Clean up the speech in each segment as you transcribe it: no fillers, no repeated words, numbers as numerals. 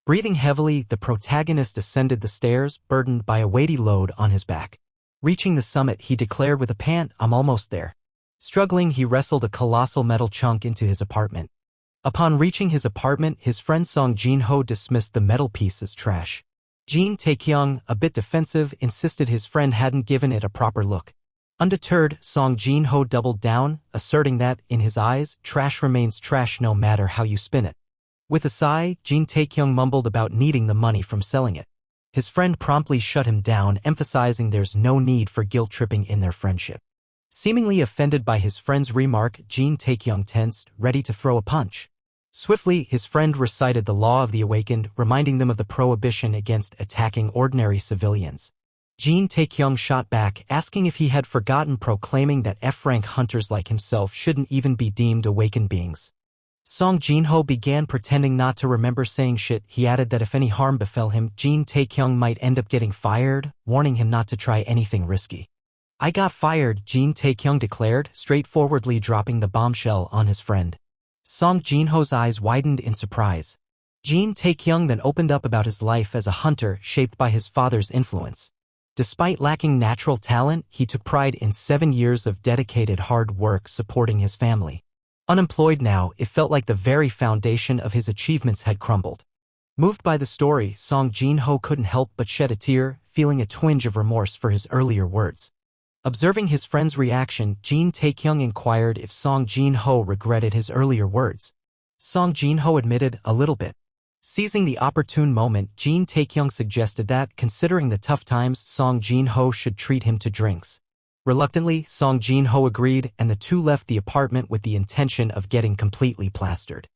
Breathing heavily, the protagonist ascended the stairs, burdened by a weighty load on his back. Reaching the summit, he declared with a pant, "I'm almost there." Struggling, he wrestled a colossal metal chunk into his apartment. Upon reaching his apartment, his friend Song Jin-ho dismissed the metal piece as trash. Jin Tae Kyung, a bit defensive, insisted his friend hadn't given it a proper look. Undeterred, Song Jin-ho doubled down, asserting that, in his eyes, trash remains trash no matter how you spin it. With a sigh, Jin Tae Kyung mumbled about needing the money from selling it. His friend promptly shut him down, emphasizing there's no need for guilt-tripping in their friendship. Seemingly offended by his friend's remark, Jin Tae Kyung tensed, ready to throw a punch. Swiftly, his friend recited the law of the awakened, reminding them of the prohibition against attacking ordinary civilians. Jin Tae Kyung shot back, asking if he had forgotten, proclaiming that F-rank hunters like himself shouldn't even be deemed awakened beings. Song Jin-ho began pretending not to remember saying shit. He added that if any harm befell him, Jin Tae Kyung might end up getting fired, warning him not to try anything risky. "I got fired," Jin Tae Kyung declared, straightforwardly dropping the bombshell on his friend. Song Jin-ho's eyes widened in surprise. Jin Tae Kyung then opened up about his life as a hunter shaped by his father's influence. Despite lacking natural talent, he took pride in 7 years of dedicated hard work supporting his family. Unemployed now, it felt like the very foundation of his achievements had crumbled. Moved by the story, Song Jin-ho couldn't help but shed a tear, feeling a twinge of remorse for his earlier words. Observing his friend's reaction, Jin Tae Kyung inquired if Song Jin-ho regretted his earlier words. Song Jin-ho admitted, "A little bit." Seizing the opportune moment, Jin Tae Kyung suggested that, considering the tough times, Song Jin-ho should treat him to drinks. Reluctantly, Song Jin-ho agreed, and the two left the apartment with the intention of getting completely plastered.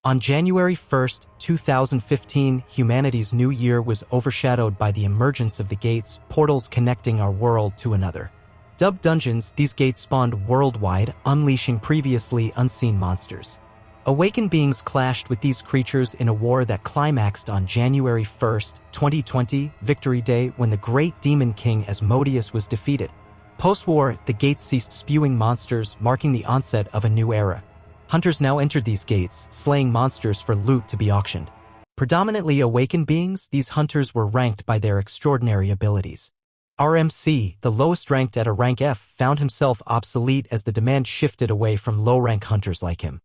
On January 1, 2015, humanity's new year was overshadowed by the emergence of the gates, portals connecting our world to another. Dubbed dungeons, these gates spawned worldwide, unleashing previously unseen monsters. Awakened beings clashed with these creatures in a war that climaxed on January 1, 2020, Victory Day, when the great demon king Asmodeus was defeated. Post-war, the gates ceased spewing monsters, marking the onset of a new era. Hunters now entered these gates, slaying monsters for loot to be auctioned. Predominantly awakened beings, these hunters were ranked by their extraordinary abilities. RMC, the lowest ranked at a rank F, found himself obsolete as the demand shifted away from low-rank hunters like him.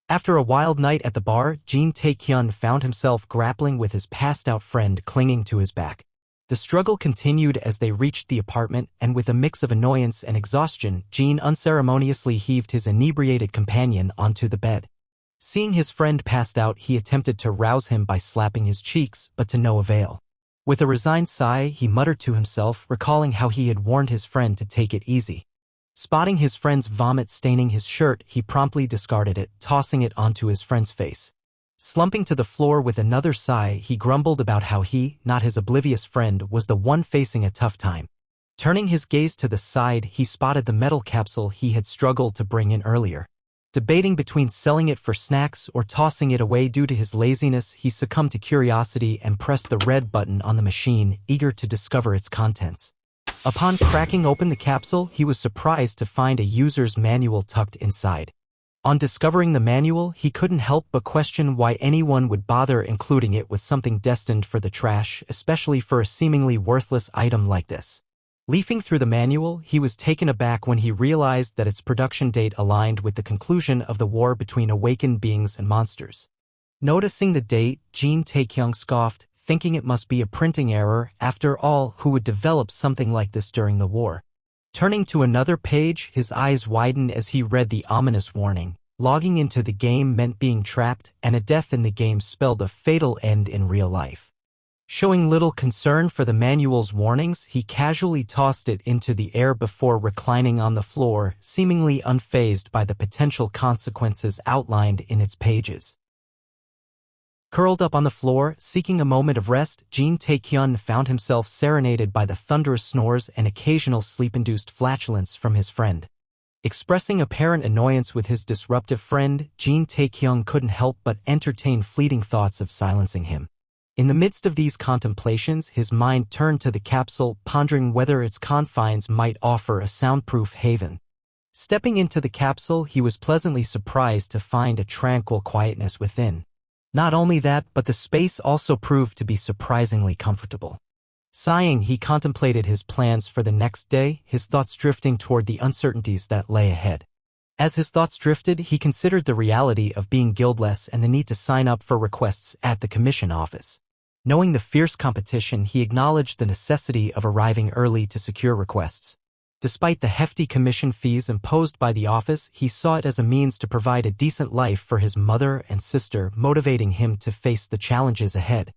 After a wild night at the bar, Jin Tae Kyung found himself grappling with his passed-out friend clinging to his back. The struggle continued as they reached the apartment, and with a mix of annoyance and exhaustion, Jin unceremoniously heaved his inebriated companion onto the bed. Seeing his friend passed out, he attempted to rouse him by slapping his cheeks, but to no avail. With a resigned sigh, he muttered to himself, recalling how he had warned his friend to take it easy. Spotting his friend's vomit staining his shirt, he promptly discarded it, tossing it onto his friend's face. Slumping to the floor with another sigh, he grumbled about how he, not his oblivious friend, was the one facing a tough time. Turning his gaze to the side, he spotted the metal capsule he had struggled to bring in earlier. Debating between selling it for snacks or tossing it away due to his laziness, he succumbed to curiosity and pressed the red button on the machine, eager to discover its contents. Upon cracking open the capsule, he was surprised to find a user's manual tucked inside. On discovering the manual, he couldn't help but question why anyone would bother including it with something destined for the trash, especially for a seemingly worthless item like this. Leafing through the manual, he was taken aback when he realized that its production date aligned with the conclusion of the war between awakened beings and monsters. Noticing the date, Jin Tae Kyung scoffed, thinking it must be a printing error. After all, who would develop something like this during the war? Turning to another page, his eyes widened as he read the ominous warning. Logging into the game meant being trapped, and a death in the game spelled a fatal end in real life. Showing little concern for the manual's warnings, he casually tossed it into the air before reclining on the floor, seemingly unfazed by the potential consequences outlined in its pages. Curled up on the floor, seeking a moment of rest, Jin Tae Kyung found himself serenaded by the thunderous snores and occasional sleep-induced flatulence from his friend. Expressing apparent annoyance with his disruptive friend, Jin Tae Kyung couldn't help but entertain fleeting thoughts of silencing him. In the midst of these contemplations, his mind turned to the capsule, pondering whether its confines might offer a soundproof haven. Stepping into the capsule, he was pleasantly surprised to find a tranquil quietness within. Not only that, but the space also proved to be surprisingly comfortable. Sighing, he contemplated his plans for the next day, his thoughts drifting toward the uncertainties that lay ahead. As his thoughts drifted, he considered the reality of being guildless and the need to sign up for requests at the commission office. Knowing the fierce competition, he acknowledged the necessity of arriving early to secure requests. Despite the hefty commission fees imposed by the office, he saw it as a means to provide a decent life for his mother and sister, motivating him to face the challenges ahead.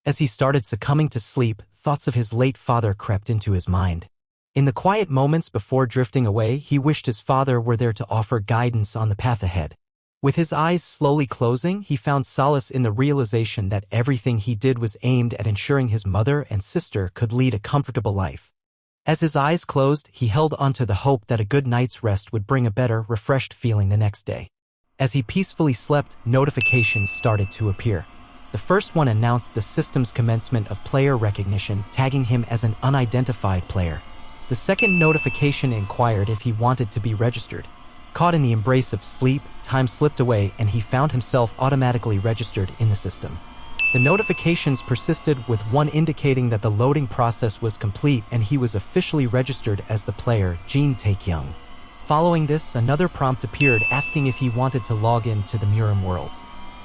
As he started succumbing to sleep, thoughts of his late father crept into his mind. In the quiet moments before drifting away, he wished his father were there to offer guidance on the path ahead. With his eyes slowly closing, he found solace in the realization that everything he did was aimed at ensuring his mother and sister could lead a comfortable life. As his eyes closed, he held onto the hope that a good night's rest would bring a better, refreshed feeling the next day. As he peacefully slept, notifications started to appear. The first one announced the system's commencement of player recognition, tagging him as an unidentified player. The second notification inquired if he wanted to be registered. Caught in the embrace of sleep, time slipped away and he found himself automatically registered in the system. The notifications persisted, with one indicating that the loading process was complete and he was officially registered as the player Jin Tae Kyung. Following this, another prompt appeared asking if he wanted to log in to the Murim world.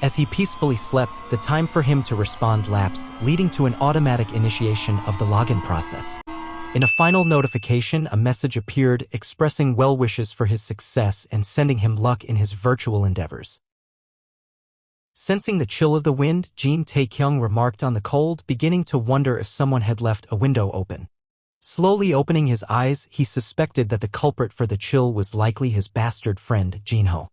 As he peacefully slept, the time for him to respond lapsed, leading to an automatic initiation of the login process. In a final notification, a message appeared expressing well wishes for his success and sending him luck in his virtual endeavors. Sensing the chill of the wind, Jin Tae Kyung remarked on the cold, beginning to wonder if someone had left a window open. Slowly opening his eyes, he suspected that the culprit for the chill was likely his bastard friend, Jinho.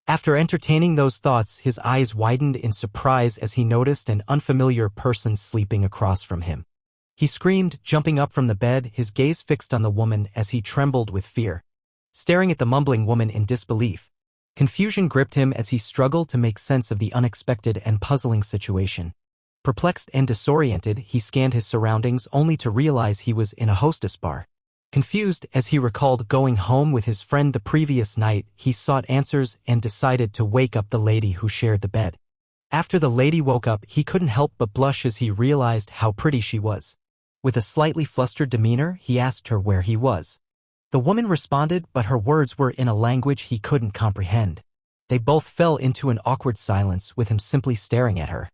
After entertaining those thoughts, his eyes widened in surprise as he noticed an unfamiliar person sleeping across from him. He screamed, jumping up from the bed, his gaze fixed on the woman as he trembled with fear. Staring at the mumbling woman in disbelief, confusion gripped him as he struggled to make sense of the unexpected and puzzling situation. Perplexed and disoriented, he scanned his surroundings only to realize he was in a hostess bar. Confused as he recalled going home with his friend the previous night, he sought answers and decided to wake up the lady who shared the bed. After the lady woke up, he couldn't help but blush as he realized how pretty she was. With a slightly flustered demeanor, he asked her where he was. The woman responded, but her words were in a language he couldn't comprehend. They both fell into an awkward silence, with him simply staring at her.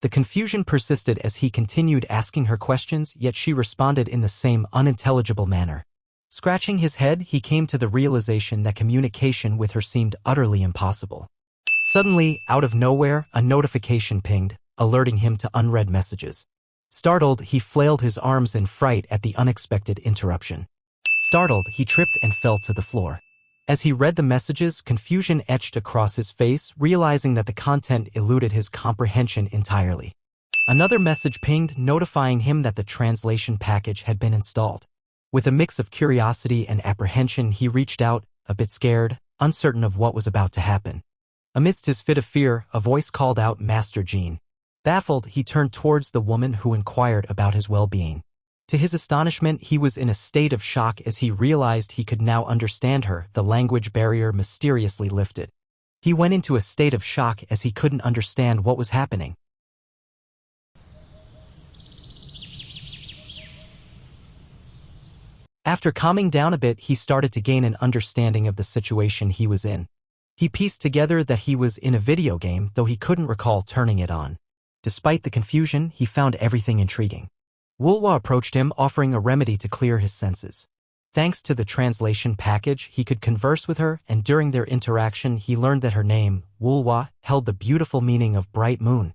The confusion persisted as he continued asking her questions, yet she responded in the same unintelligible manner. Scratching his head, he came to the realization that communication with her seemed utterly impossible. Suddenly, out of nowhere, a notification pinged, alerting him to unread messages. Startled, he flailed his arms in fright at the unexpected interruption. Startled, he tripped and fell to the floor. As he read the messages, confusion etched across his face, realizing that the content eluded his comprehension entirely. Another message pinged, notifying him that the translation package had been installed. With a mix of curiosity and apprehension, he reached out, a bit scared, uncertain of what was about to happen. Amidst his fit of fear, a voice called out, "Master Jin." Baffled, he turned towards the woman who inquired about his well-being. To his astonishment, he was in a state of shock as he realized he could now understand her, the language barrier mysteriously lifted. He went into a state of shock as he couldn't understand what was happening. After calming down a bit, he started to gain an understanding of the situation he was in. He pieced together that he was in a video game, though he couldn't recall turning it on. Despite the confusion, he found everything intriguing. Wulwa approached him, offering a remedy to clear his senses. Thanks to the translation package, he could converse with her, and during their interaction he learned that her name, Wulwa, held the beautiful meaning of bright moon.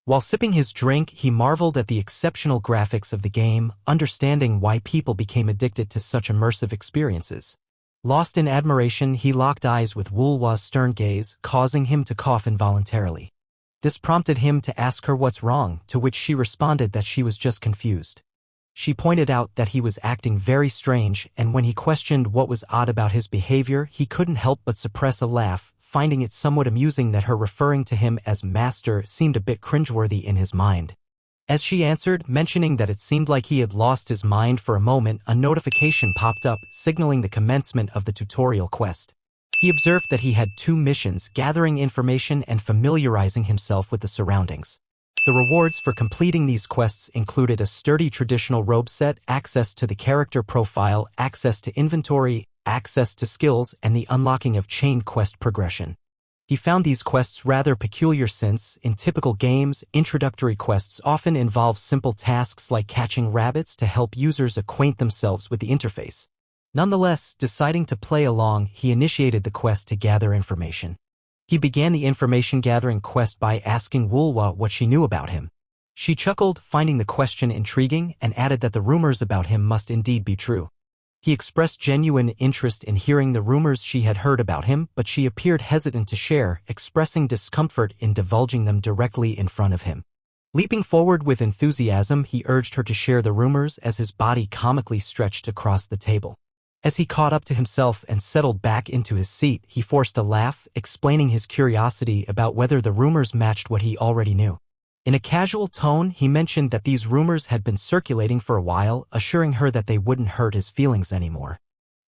While sipping his drink, he marveled at the exceptional graphics of the game, understanding why people became addicted to such immersive experiences. Lost in admiration, he locked eyes with Wulwa's stern gaze, causing him to cough involuntarily. This prompted him to ask her what's wrong, to which she responded that she was just confused. She pointed out that he was acting very strange, and when he questioned what was odd about his behavior, he couldn't help but suppress a laugh, finding it somewhat amusing that her referring to him as master seemed a bit cringeworthy in his mind. As she answered, mentioning that it seemed like he had lost his mind for a moment, a notification popped up, signaling the commencement of the tutorial quest. He observed that he had 2 missions, gathering information and familiarizing himself with the surroundings. The rewards for completing these quests included a sturdy traditional robe set, access to the character profile, access to inventory, access to skills, and the unlocking of chain quest progression. He found these quests rather peculiar since, in typical games, introductory quests often involve simple tasks like catching rabbits to help users acquaint themselves with the interface. Nonetheless, deciding to play along, he initiated the quest to gather information. He began the information-gathering quest by asking Wulwa what she knew about him. She chuckled, finding the question intriguing, and added that the rumors about him must indeed be true. He expressed genuine interest in hearing the rumors she had heard about him, but she appeared hesitant to share, expressing discomfort in divulging them directly in front of him. Leaping forward with enthusiasm, he urged her to share the rumors as his body comically stretched across the table. As he caught up to himself and settled back into his seat, he forced a laugh, explaining his curiosity about whether the rumors matched what he already knew. In a casual tone, he mentioned that these rumors had been circulating for a while, assuring her that they wouldn't hurt his feelings anymore.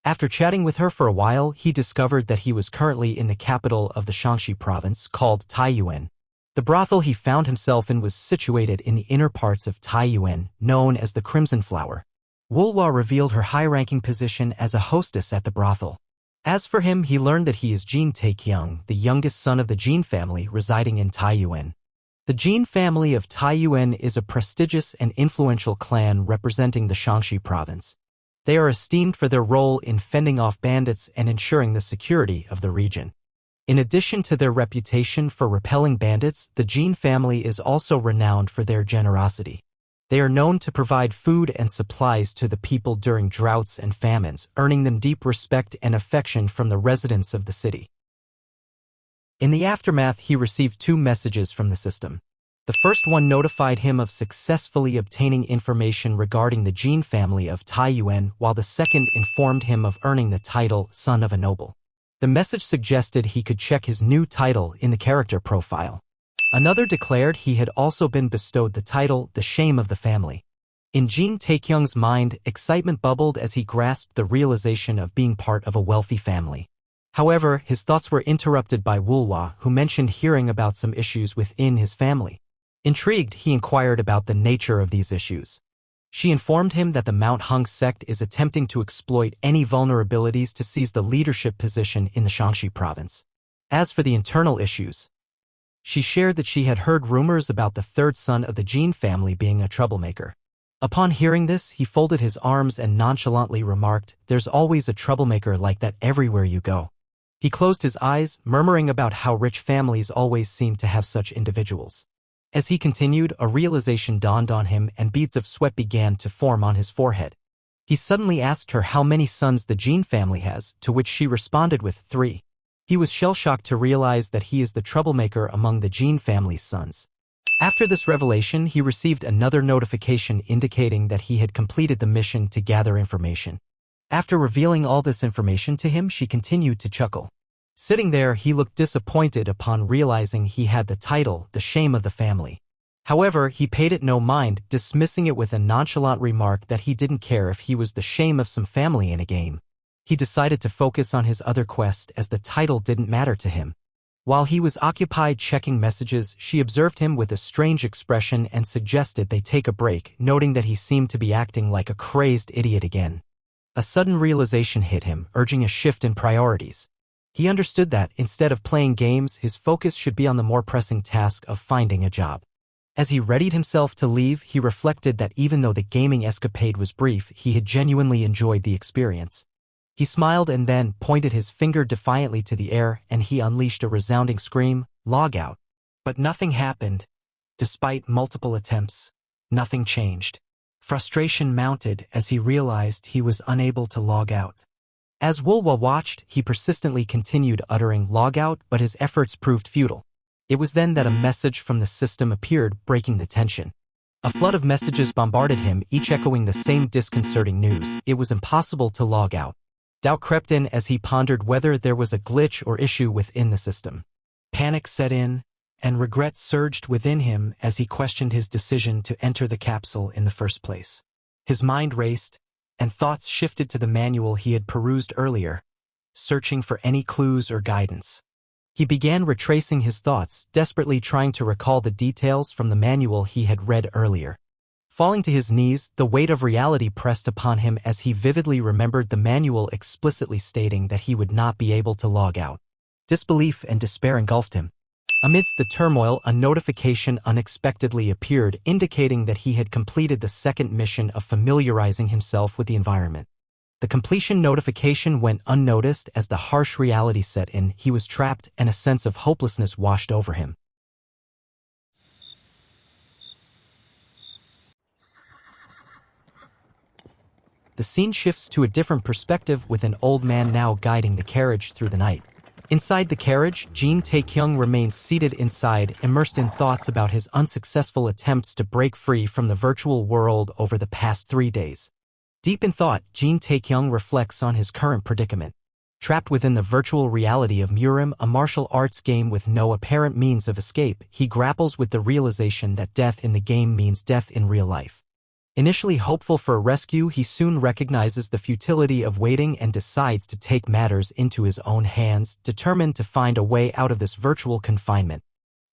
After chatting with her for a while, he discovered that he was currently in the capital of the Shaanxi province, called Taiyuan. The brothel he found himself in was situated in the inner parts of Taiyuan, known as the Crimson Flower. Wulwa revealed her high-ranking position as a hostess at the brothel. As for him, he learned that he is Jin Tae Kyung, the youngest son of the Jin family residing in Taiyuan. The Jin family of Taiyuan is a prestigious and influential clan representing the Shaanxi province. They are esteemed for their role in fending off bandits and ensuring the security of the region. In addition to their reputation for repelling bandits, the Jin family is also renowned for their generosity. They are known to provide food and supplies to the people during droughts and famines, earning them deep respect and affection from the residents of the city. In the aftermath, he received 2 messages from the system. The first one notified him of successfully obtaining information regarding the Jin family of Taiyuan, while the second informed him of earning the title Son of a Noble. The message suggested he could check his new title in the character profile. Another declared he had also been bestowed the title The Shame of the Family. In Jin Tae Kyung's mind, excitement bubbled as he grasped the realization of being part of a wealthy family. However, his thoughts were interrupted by Wulwa, who mentioned hearing about some issues within his family. Intrigued, he inquired about the nature of these issues. She informed him that the Mount Hung sect is attempting to exploit any vulnerabilities to seize the leadership position in the Shaanxi province. As for the internal issues, she shared that she had heard rumors about the 3rd son of the Jin family being a troublemaker. Upon hearing this, he folded his arms and nonchalantly remarked, "There's always a troublemaker like that everywhere you go." He closed his eyes, murmuring about how rich families always seem to have such individuals. As he continued, a realization dawned on him and beads of sweat began to form on his forehead. He suddenly asked her how many sons the Jin family has, to which she responded with 3. He was shell-shocked to realize that he is the troublemaker among the Jin family's sons. After this revelation, he received another notification indicating that he had completed the mission to gather information. After revealing all this information to him, she continued to chuckle. Sitting there, he looked disappointed upon realizing he had the title, The Shame of the Family. However, he paid it no mind, dismissing it with a nonchalant remark that he didn't care if he was the shame of some family in a game. He decided to focus on his other quest as the title didn't matter to him. While he was occupied checking messages, she observed him with a strange expression and suggested they take a break, noting that he seemed to be acting like a crazed idiot again. A sudden realization hit him, urging a shift in priorities. He understood that, instead of playing games, his focus should be on the more pressing task of finding a job. As he readied himself to leave, he reflected that even though the gaming escapade was brief, he had genuinely enjoyed the experience. He smiled and then pointed his finger defiantly to the air, and he unleashed a resounding scream, "Log out." But nothing happened. Despite multiple attempts, nothing changed. Frustration mounted as he realized he was unable to log out. As Wulwa watched, he persistently continued uttering "log out," but his efforts proved futile. It was then that a message from the system appeared, breaking the tension. A flood of messages bombarded him, each echoing the same disconcerting news. It was impossible to log out. Doubt crept in as he pondered whether there was a glitch or issue within the system. Panic set in, and regret surged within him as he questioned his decision to enter the capsule in the first place. His mind raced, and thoughts shifted to the manual he had perused earlier, searching for any clues or guidance. He began retracing his thoughts, desperately trying to recall the details from the manual he had read earlier. Falling to his knees, the weight of reality pressed upon him as he vividly remembered the manual explicitly stating that he would not be able to log out. Disbelief and despair engulfed him. Amidst the turmoil, a notification unexpectedly appeared, indicating that he had completed the second mission of familiarizing himself with the environment. The completion notification went unnoticed as the harsh reality set in. He was trapped, and a sense of hopelessness washed over him. The scene shifts to a different perspective, with an old man now guiding the carriage through the night. Inside the carriage, Jin Tae Kyung remains seated inside, immersed in thoughts about his unsuccessful attempts to break free from the virtual world over the past 3 days. Deep in thought, Jin Tae Kyung reflects on his current predicament. Trapped within the virtual reality of Murim, a martial arts game with no apparent means of escape, he grapples with the realization that death in the game means death in real life. Initially hopeful for a rescue, he soon recognizes the futility of waiting and decides to take matters into his own hands, determined to find a way out of this virtual confinement.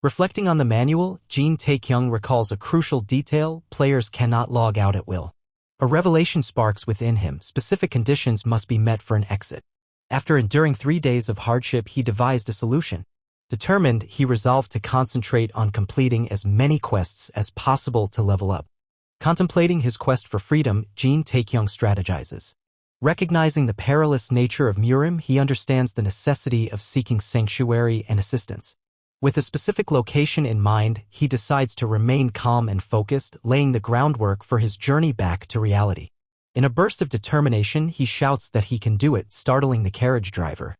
Reflecting on the manual, Jin Tae Kyung recalls a crucial detail: players cannot log out at will. A revelation sparks within him: specific conditions must be met for an exit. After enduring 3 days of hardship, he devised a solution. Determined, he resolved to concentrate on completing as many quests as possible to level up. Contemplating his quest for freedom, Jin Tae Kyung strategizes. Recognizing the perilous nature of Murim, he understands the necessity of seeking sanctuary and assistance. With a specific location in mind, he decides to remain calm and focused, laying the groundwork for his journey back to reality. In a burst of determination, he shouts that he can do it, startling the carriage driver.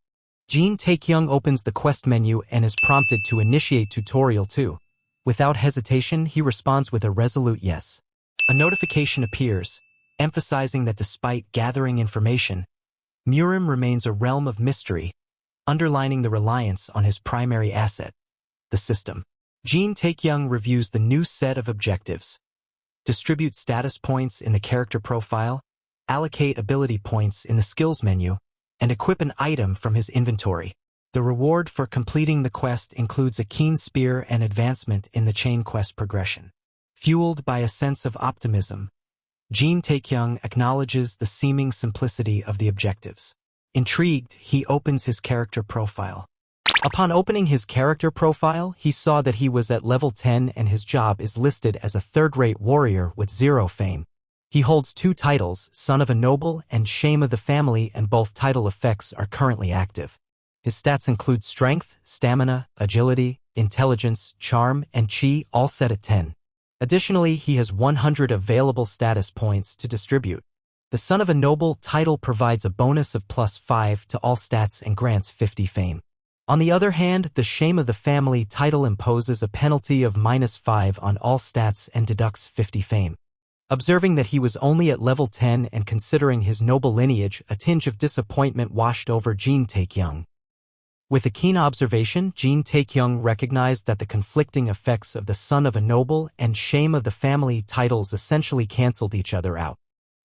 Jin Tae Kyung opens the quest menu and is prompted to initiate Tutorial 2. Without hesitation, he responds with a resolute yes. A notification appears, emphasizing that despite gathering information, Murim remains a realm of mystery, underlining the reliance on his primary asset, the system. Jin Tae Kyung reviews the new set of objectives. Distribute status points in the character profile, allocate ability points in the skills menu, and equip an item from his inventory. The reward for completing the quest includes a keen spear and advancement in the chain quest progression. Fueled by a sense of optimism, Jin Tae Kyung acknowledges the seeming simplicity of the objectives. Intrigued, he opens his character profile. Upon opening his character profile, he saw that he was at level 10 and his job is listed as a third-rate warrior with 0 fame. He holds 2 titles, Son of a Noble and Shame of the Family, and both title effects are currently active. His stats include Strength, Stamina, Agility, Intelligence, Charm, and Chi, all set at 10. Additionally, he has 100 available status points to distribute. The Son of a Noble title provides a bonus of +5 to all stats and grants 50 fame. On the other hand, the Shame of the Family title imposes a penalty of -5 on all stats and deducts 50 fame. Observing that he was only at level 10 and considering his noble lineage, a tinge of disappointment washed over Jin Tae Kyung. With a keen observation, Jin Tae Kyung recognized that the conflicting effects of the Son of a Noble and Shame of the Family titles essentially canceled each other out.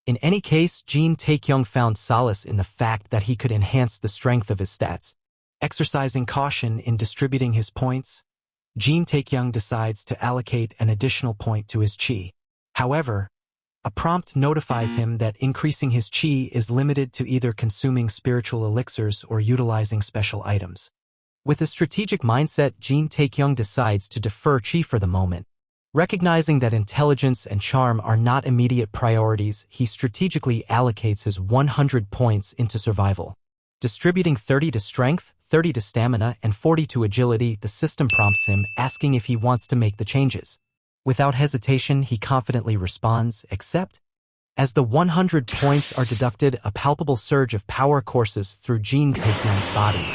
In any case, Jin Tae Kyung found solace in the fact that he could enhance the strength of his stats. Exercising caution in distributing his points, Jin Tae Kyung decides to allocate an additional point to his Chi. However, a prompt notifies him that increasing his Chi is limited to either consuming spiritual elixirs or utilizing special items. With a strategic mindset, Jin Tae Kyung decides to defer Chi for the moment. Recognizing that intelligence and charm are not immediate priorities, he strategically allocates his 100 points into survival. Distributing 30 to strength, 30 to stamina, and 40 to agility, the system prompts him, asking if he wants to make the changes. Without hesitation, he confidently responds, accept. As the 100 points are deducted, a palpable surge of power courses through Jin Tae Kyung's body.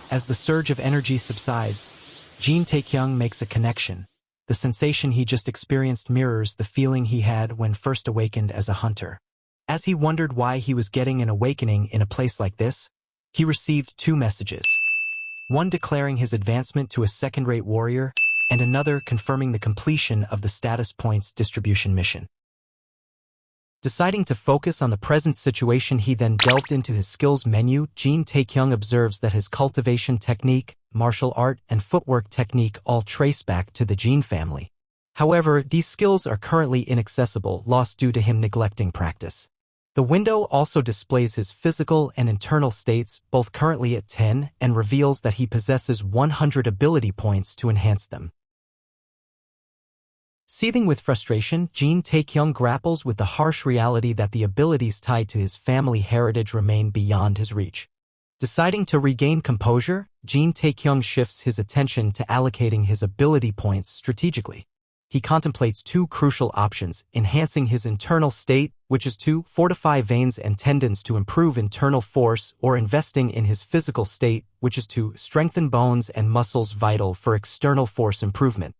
As the surge of energy subsides, Jin Tae Kyung makes a connection. The sensation he just experienced mirrors the feeling he had when first awakened as a hunter. As he wondered why he was getting an awakening in a place like this, he received 2 messages. One declaring his advancement to a second-rate warrior, and another confirming the completion of the status points distribution mission. Deciding to focus on the present situation, he then delved into his skills menu. Jin Tae Kyung observes that his cultivation technique, martial art, and footwork technique all trace back to the Jin family. However, these skills are currently inaccessible, lost due to him neglecting practice. The window also displays his physical and internal states, both currently at 10, and reveals that he possesses 100 ability points to enhance them. Seething with frustration, Jin Tae Kyung grapples with the harsh reality that the abilities tied to his family heritage remain beyond his reach. Deciding to regain composure, Jin Tae Kyung shifts his attention to allocating his ability points strategically. He contemplates two crucial options: enhancing his internal state, which is to fortify veins and tendons to improve internal force, or investing in his physical state, which is to strengthen bones and muscles vital for external force improvement.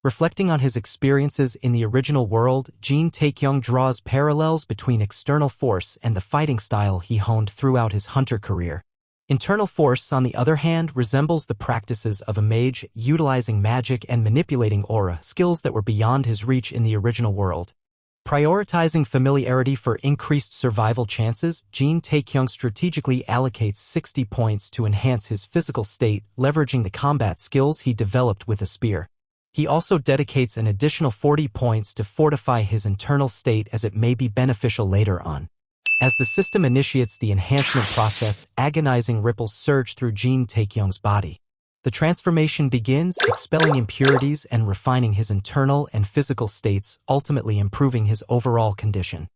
Reflecting on his experiences in the original world, Jin Tae Kyung draws parallels between external force and the fighting style he honed throughout his hunter career. Internal force, on the other hand, resembles the practices of a mage, utilizing magic and manipulating aura, skills that were beyond his reach in the original world. Prioritizing familiarity for increased survival chances, Jin Tae Kyung strategically allocates 60 points to enhance his physical state, leveraging the combat skills he developed with a spear. He also dedicates an additional 40 points to fortify his internal state, as it may be beneficial later on. As the system initiates the enhancement process, agonizing ripples surge through Jin Tae Kyung's body. The transformation begins, expelling impurities and refining his internal and physical states, ultimately improving his overall condition.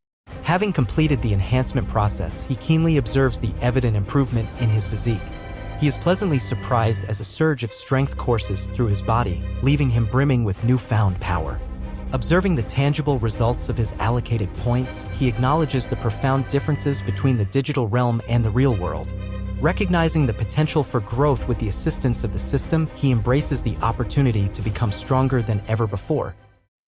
Having completed the enhancement process, he keenly observes the evident improvement in his physique. He is pleasantly surprised as a surge of strength courses through his body, leaving him brimming with newfound power. Observing the tangible results of his allocated points, he acknowledges the profound differences between the digital realm and the real world. Recognizing the potential for growth with the assistance of the system, he embraces the opportunity to become stronger than ever before.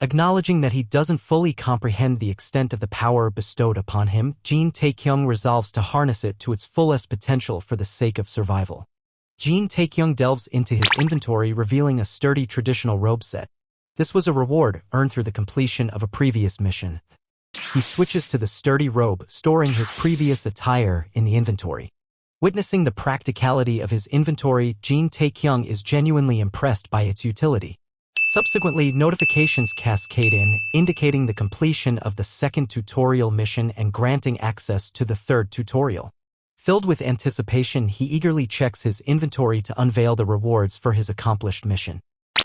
Acknowledging that he doesn't fully comprehend the extent of the power bestowed upon him, Jin Tae Kyung resolves to harness it to its fullest potential for the sake of survival. Jin Tae Kyung delves into his inventory, revealing a sturdy traditional robe set. This was a reward earned through the completion of a previous mission. He switches to the sturdy robe, storing his previous attire in the inventory. Witnessing the practicality of his inventory, Jin Tae Kyung is genuinely impressed by its utility. Subsequently, notifications cascade in, indicating the completion of the second tutorial mission and granting access to the third tutorial. Filled with anticipation, he eagerly checks his inventory to unveil the rewards for his accomplished mission.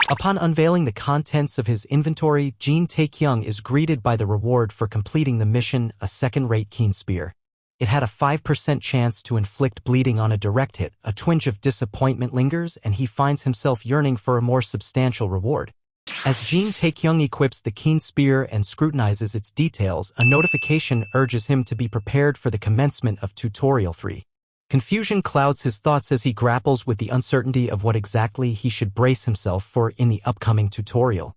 Upon unveiling the contents of his inventory, Jin Tae Kyung is greeted by the reward for completing the mission, a second-rate keen spear. It had a 5% chance to inflict bleeding on a direct hit. A twinge of disappointment lingers, and he finds himself yearning for a more substantial reward. As Jin Tae Kyung equips the keen spear and scrutinizes its details, a notification urges him to be prepared for the commencement of Tutorial 3. Confusion clouds his thoughts as he grapples with the uncertainty of what exactly he should brace himself for in the upcoming tutorial.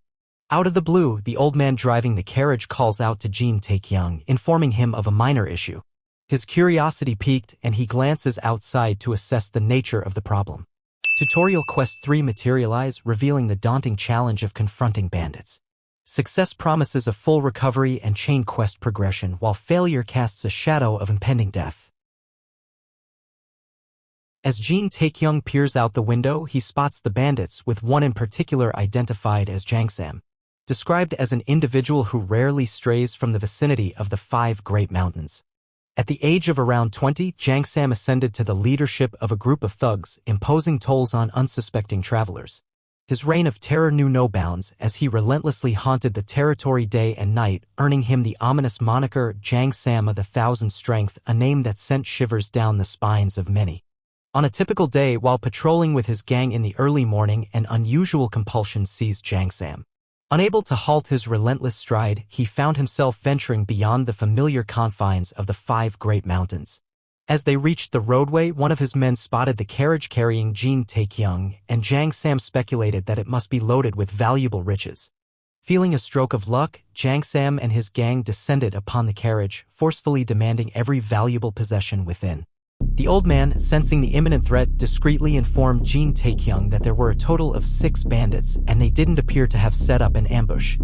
Out of the blue, the old man driving the carriage calls out to Jin Tae Kyung, informing him of a minor issue. His curiosity piqued, and he glances outside to assess the nature of the problem. Tutorial Quest 3 materialize, revealing the daunting challenge of confronting bandits. Success promises a full recovery and chain quest progression, while failure casts a shadow of impending death. As Jin Tae Kyung peers out the window, he spots the bandits, with one in particular identified as Jangsam. Described as an individual who rarely strays from the vicinity of the 5 Great Mountains. At the age of around 20, Jangsam ascended to the leadership of a group of thugs, imposing tolls on unsuspecting travelers. His reign of terror knew no bounds, as he relentlessly haunted the territory day and night, earning him the ominous moniker Jangsam of the Thousand Strength, a name that sent shivers down the spines of many. On a typical day, while patrolling with his gang in the early morning, an unusual compulsion seized Jangsam. Unable to halt his relentless stride, he found himself venturing beyond the familiar confines of the 5 Great Mountains. As they reached the roadway, one of his men spotted the carriage carrying Jin Tae Kyung, and Jangsam speculated that it must be loaded with valuable riches. Feeling a stroke of luck, Jangsam and his gang descended upon the carriage, forcefully demanding every valuable possession within. The old man, sensing the imminent threat, discreetly informed Jin Tae Kyung that there were a total of 6 bandits and they didn't appear to have set up an ambush.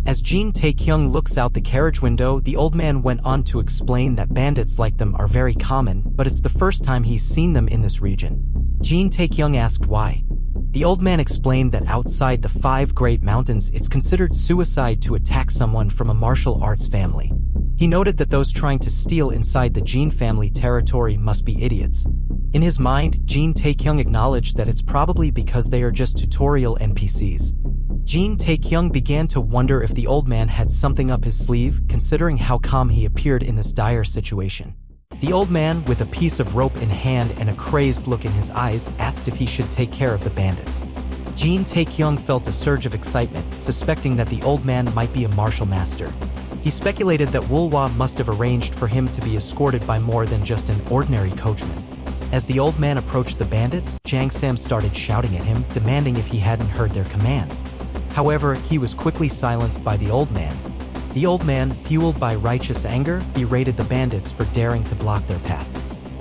As Jin Tae Kyung looks out the carriage window, the old man went on to explain that bandits like them are very common, but it's the first time he's seen them in this region. Jin Tae Kyung asked why. The old man explained that outside the 5 Great Mountains it's considered suicide to attack someone from a martial arts family. He noted that those trying to steal inside the Jin family territory must be idiots. In his mind, Jin Tae Kyung acknowledged that it's probably because they are just tutorial NPCs. Jin Tae Kyung began to wonder if the old man had something up his sleeve, considering how calm he appeared in this dire situation. The old man, with a piece of rope in hand and a crazed look in his eyes, asked if he should take care of the bandits. Jin Tae Kyung felt a surge of excitement, suspecting that the old man might be a martial master. He speculated that Wulwa must have arranged for him to be escorted by more than just an ordinary coachman. As the old man approached the bandits, Jang Sam started shouting at him, demanding if he hadn't heard their commands. However, he was quickly silenced by the old man. The old man, fueled by righteous anger, berated the bandits for daring to block their path.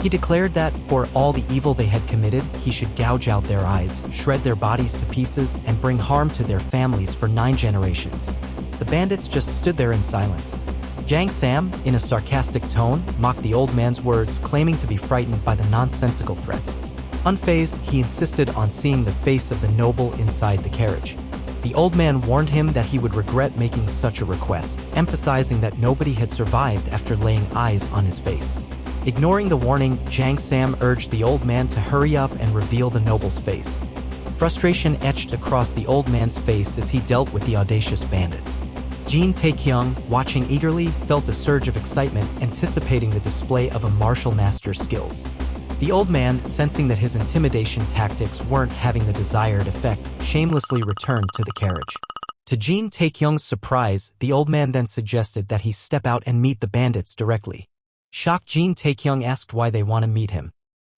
He declared that, for all the evil they had committed, he should gouge out their eyes, shred their bodies to pieces, and bring harm to their families for 9 generations. The bandits just stood there in silence. Jang Sam, in a sarcastic tone, mocked the old man's words, claiming to be frightened by the nonsensical threats. Unfazed, he insisted on seeing the face of the noble inside the carriage. The old man warned him that he would regret making such a request, emphasizing that nobody had survived after laying eyes on his face. Ignoring the warning, Jang Sam urged the old man to hurry up and reveal the noble's face. Frustration etched across the old man's face as he dealt with the audacious bandits. Jin Tae Kyung, watching eagerly, felt a surge of excitement, anticipating the display of a martial master's skills. The old man, sensing that his intimidation tactics weren't having the desired effect, shamelessly returned to the carriage. To Jin Tae Kyung's surprise, the old man then suggested that he step out and meet the bandits directly. Shocked, Jin Tae Kyung asked why they want to meet him.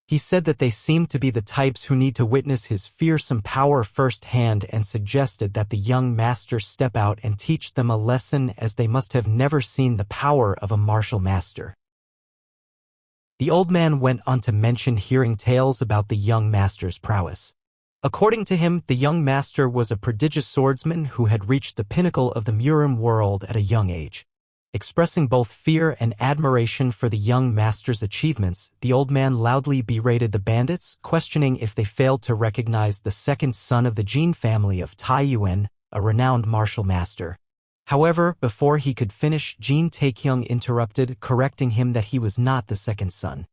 He said that they seemed to be the types who need to witness his fearsome power firsthand and suggested that the young master step out and teach them a lesson, as they must have never seen the power of a martial master. The old man went on to mention hearing tales about the young master's prowess. According to him, the young master was a prodigious swordsman who had reached the pinnacle of the Murim world at a young age. Expressing both fear and admiration for the young master's achievements, the old man loudly berated the bandits, questioning if they failed to recognize the second son of the Jin family of Tai Yuan, a renowned martial master. However, before he could finish, Jin Tae Kyung interrupted, correcting him that he was not the second son.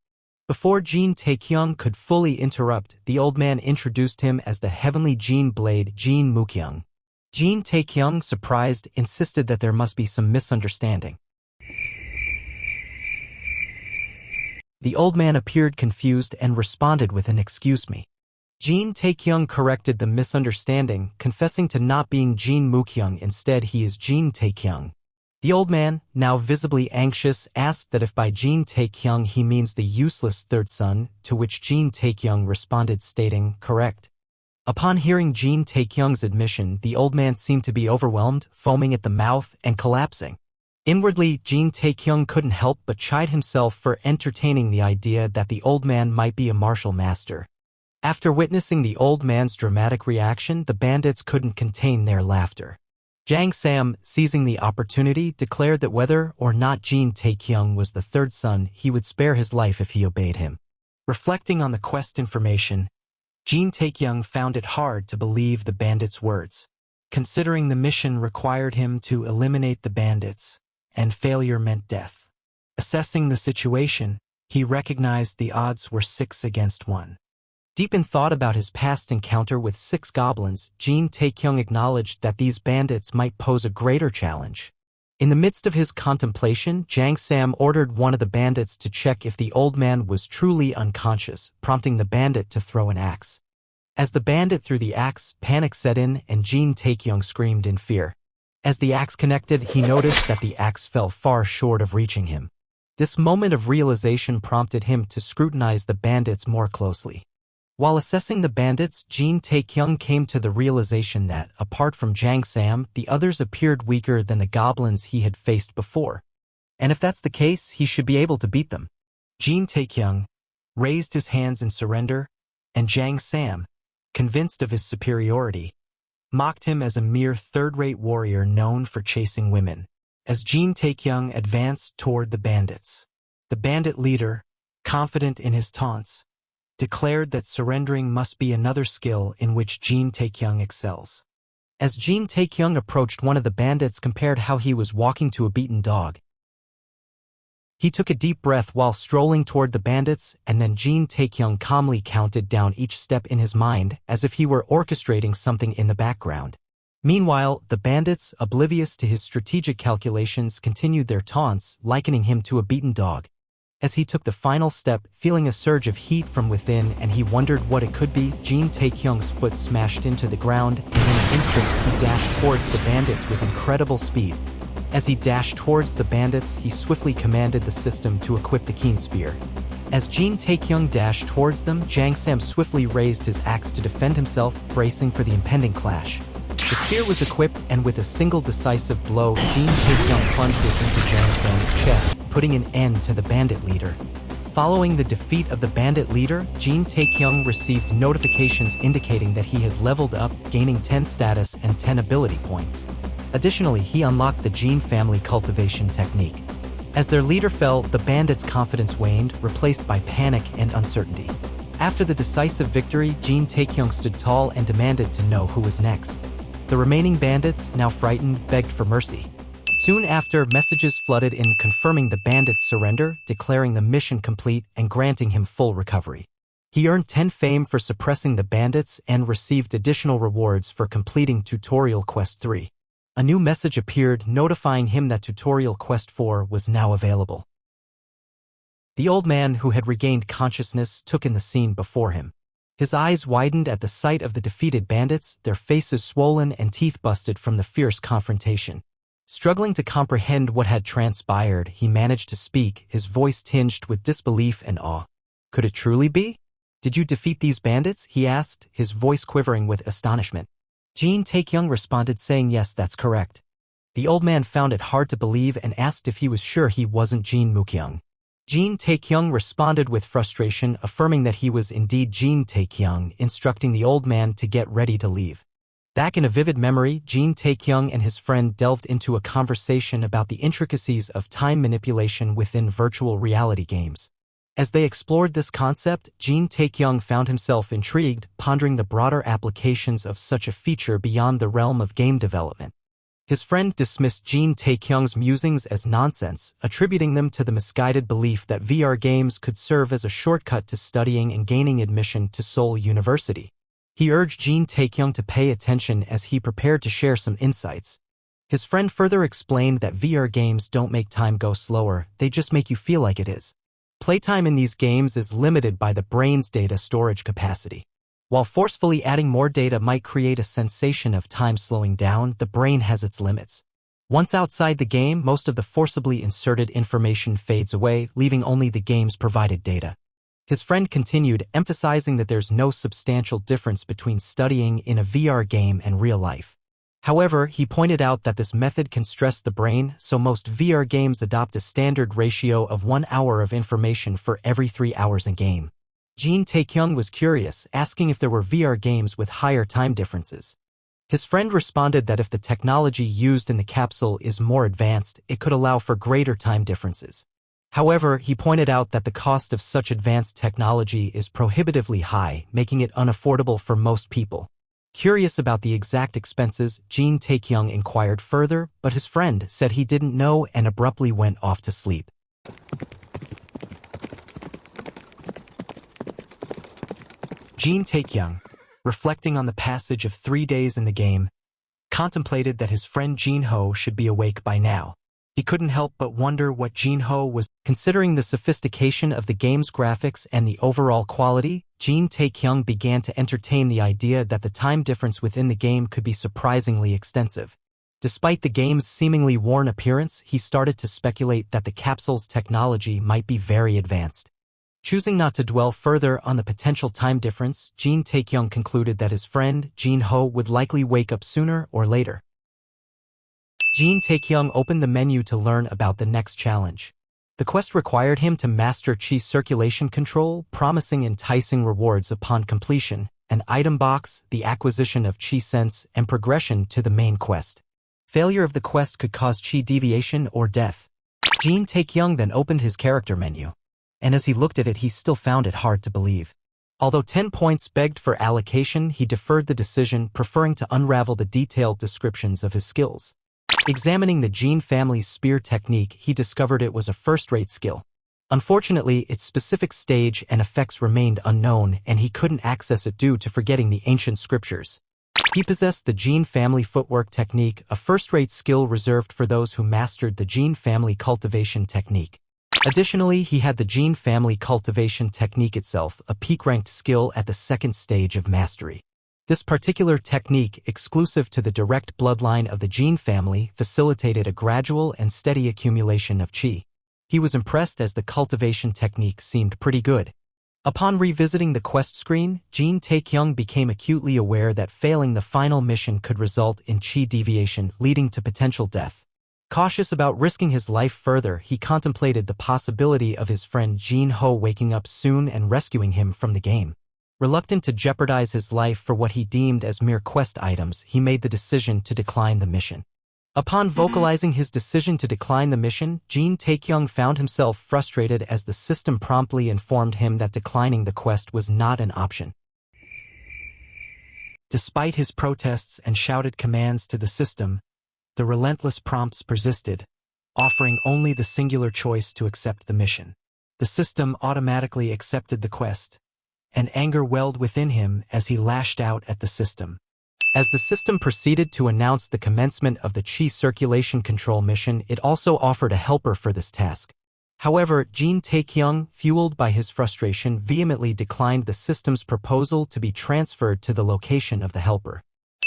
Before Jin Tae Kyung could fully interrupt, the old man introduced him as the heavenly Jin blade Jin Mukyung. Jin Tae Kyung, surprised, insisted that there must be some misunderstanding. The old man appeared confused and responded with an "excuse me." Jin Tae Kyung corrected the misunderstanding, confessing to not being Jin Mukyung, instead he is Jin Tae Kyung. The old man, now visibly anxious, asked that if by Jin Tae Kyung he means the useless third son, to which Jin Tae Kyung responded stating, "Correct." Upon hearing Jin Tae Kyung's admission, the old man seemed to be overwhelmed, foaming at the mouth and collapsing. Inwardly, Jin Tae Kyung couldn't help but chide himself for entertaining the idea that the old man might be a martial master. After witnessing the old man's dramatic reaction, the bandits couldn't contain their laughter. Jang Sam, seizing the opportunity, declared that whether or not Jin Tae Kyung was the third son, he would spare his life if he obeyed him. Reflecting on the quest information, Jin Tae Kyung found it hard to believe the bandits' words, considering the mission required him to eliminate the bandits, and failure meant death. Assessing the situation, he recognized the odds were 6 against 1. Deep in thought about his past encounter with 6 goblins, Jin Tae Kyung acknowledged that these bandits might pose a greater challenge. In the midst of his contemplation, Jang Sam ordered one of the bandits to check if the old man was truly unconscious, prompting the bandit to throw an axe. As the bandit threw the axe, panic set in and Jin Tae Kyung screamed in fear. As the axe connected, he noticed that the axe fell far short of reaching him. This moment of realization prompted him to scrutinize the bandits more closely. While assessing the bandits, Jin Tae Kyung came to the realization that, apart from Jang Sam, the others appeared weaker than the goblins he had faced before. And if that's the case, he should be able to beat them. Jin Tae Kyung, raised his hands in surrender, and Jang Sam, convinced of his superiority, mocked him as a mere third-rate warrior known for chasing women. As Jin Tae Kyung advanced toward the bandits, the bandit leader, confident in his taunts, declared that surrendering must be another skill in which Jin Tae Kyung excels. As Jin Tae Kyung approached one of the bandits, compared how he was walking to a beaten dog. He took a deep breath while strolling toward the bandits, and then Jin Tae Kyung calmly counted down each step in his mind as if he were orchestrating something in the background. Meanwhile, the bandits, oblivious to his strategic calculations, continued their taunts, likening him to a beaten dog. As he took the final step, feeling a surge of heat from within and he wondered what it could be, Jin Tae Kyung's foot smashed into the ground, and in an instant he dashed towards the bandits with incredible speed. As he dashed towards the bandits, he swiftly commanded the system to equip the keen spear. As Jin Tae Kyung dashed towards them, Jang Sam swiftly raised his axe to defend himself, bracing for the impending clash. The spear was equipped, and with a single decisive blow, Jin Tae Kyung plunged it into Jang Sam's chest, putting an end to the bandit leader. Following the defeat of the bandit leader, Jin Tae Kyung received notifications indicating that he had leveled up, gaining 10 status and 10 ability points. Additionally, he unlocked the Jin family cultivation technique. As their leader fell, the bandits' confidence waned, replaced by panic and uncertainty. After the decisive victory, Jin Tae Kyung stood tall and demanded to know who was next. The remaining bandits, now frightened, begged for mercy. Soon after, messages flooded in confirming the bandits' surrender, declaring the mission complete and granting him full recovery. He earned 10 fame for suppressing the bandits and received additional rewards for completing Tutorial Quest 3. A new message appeared notifying him that Tutorial Quest 4 was now available. The old man, who had regained consciousness, took in the scene before him. His eyes widened at the sight of the defeated bandits, their faces swollen and teeth busted from the fierce confrontation. Struggling to comprehend what had transpired, he managed to speak, his voice tinged with disbelief and awe. Could it truly be? Did you defeat these bandits? He asked, his voice quivering with astonishment. Jin Tae Kyung responded, saying yes, that's correct. The old man found it hard to believe and asked if he was sure he wasn't Jin Moo-kyung. Jin Tae Kyung responded with frustration, affirming that he was indeed Jin Tae Kyung, instructing the old man to get ready to leave. Back in a vivid memory, Jin Tae Kyung and his friend delved into a conversation about the intricacies of time manipulation within virtual reality games. As they explored this concept, Jin Tae Kyung found himself intrigued, pondering the broader applications of such a feature beyond the realm of game development. His friend dismissed Jin Tae Kyung's musings as nonsense, attributing them to the misguided belief that VR games could serve as a shortcut to studying and gaining admission to Seoul University. He urged Jin Tae Kyung to pay attention as he prepared to share some insights. His friend further explained that VR games don't make time go slower, they just make you feel like it is. Playtime in these games is limited by the brain's data storage capacity. While forcefully adding more data might create a sensation of time slowing down, the brain has its limits. Once outside the game, most of the forcibly inserted information fades away, leaving only the game's provided data. His friend continued, emphasizing that there's no substantial difference between studying in a VR game and real life. However, he pointed out that this method can stress the brain, so most VR games adopt a standard ratio of 1 hour of information for every 3 hours in game. Jin Tae Kyung was curious, asking if there were VR games with higher time differences. His friend responded that if the technology used in the capsule is more advanced, it could allow for greater time differences. However, he pointed out that the cost of such advanced technology is prohibitively high, making it unaffordable for most people. Curious about the exact expenses, Jin Tae Kyung inquired further, but his friend said he didn't know and abruptly went off to sleep. Jin Tae Kyung, reflecting on the passage of 3 days in the game, contemplated that his friend Jin-ho should be awake by now. He couldn't help but wonder what Jin-ho was. Considering the sophistication of the game's graphics and the overall quality, Jin Tae Kyung began to entertain the idea that the time difference within the game could be surprisingly extensive. Despite the game's seemingly worn appearance, he started to speculate that the capsule's technology might be very advanced. Choosing not to dwell further on the potential time difference, Jin Tae Kyung concluded that his friend, Jin-ho, would likely wake up sooner or later. Jin Tae Kyung opened the menu to learn about the next challenge. The quest required him to master Qi circulation control, promising enticing rewards upon completion, an item box, the acquisition of Qi sense, and progression to the main quest. Failure of the quest could cause Qi deviation or death. Jin Tae Kyung then opened his character menu, and as he looked at it he still found it hard to believe. Although 10 points begged for allocation, he deferred the decision, preferring to unravel the detailed descriptions of his skills. Examining the Jin family's spear technique, he discovered it was a first-rate skill. Unfortunately, its specific stage and effects remained unknown, and he couldn't access it due to forgetting the ancient scriptures. He possessed the Jin family footwork technique, a first-rate skill reserved for those who mastered the Jin family cultivation technique. Additionally, he had the Jin family cultivation technique itself, a peak-ranked skill at the second stage of mastery. This particular technique, exclusive to the direct bloodline of the Jin family, facilitated a gradual and steady accumulation of Qi. He was impressed as the cultivation technique seemed pretty good. Upon revisiting the quest screen, Jin Tae Kyung became acutely aware that failing the final mission could result in Qi deviation, leading to potential death. Cautious about risking his life further, he contemplated the possibility of his friend Jin Ho waking up soon and rescuing him from the game. Reluctant to jeopardize his life for what he deemed as mere quest items, he made the decision to decline the mission. Upon vocalizing his decision to decline the mission, Jin Tae Kyung found himself frustrated as the system promptly informed him that declining the quest was not an option. Despite his protests and shouted commands to the system, the relentless prompts persisted, offering only the singular choice to accept the mission. The system automatically accepted the quest, and anger welled within him as he lashed out at the system. As the system proceeded to announce the commencement of the Qi circulation control mission, it also offered a helper for this task. However, Jin Tae Kyung, fueled by his frustration, vehemently declined the system's proposal to be transferred to the location of the helper.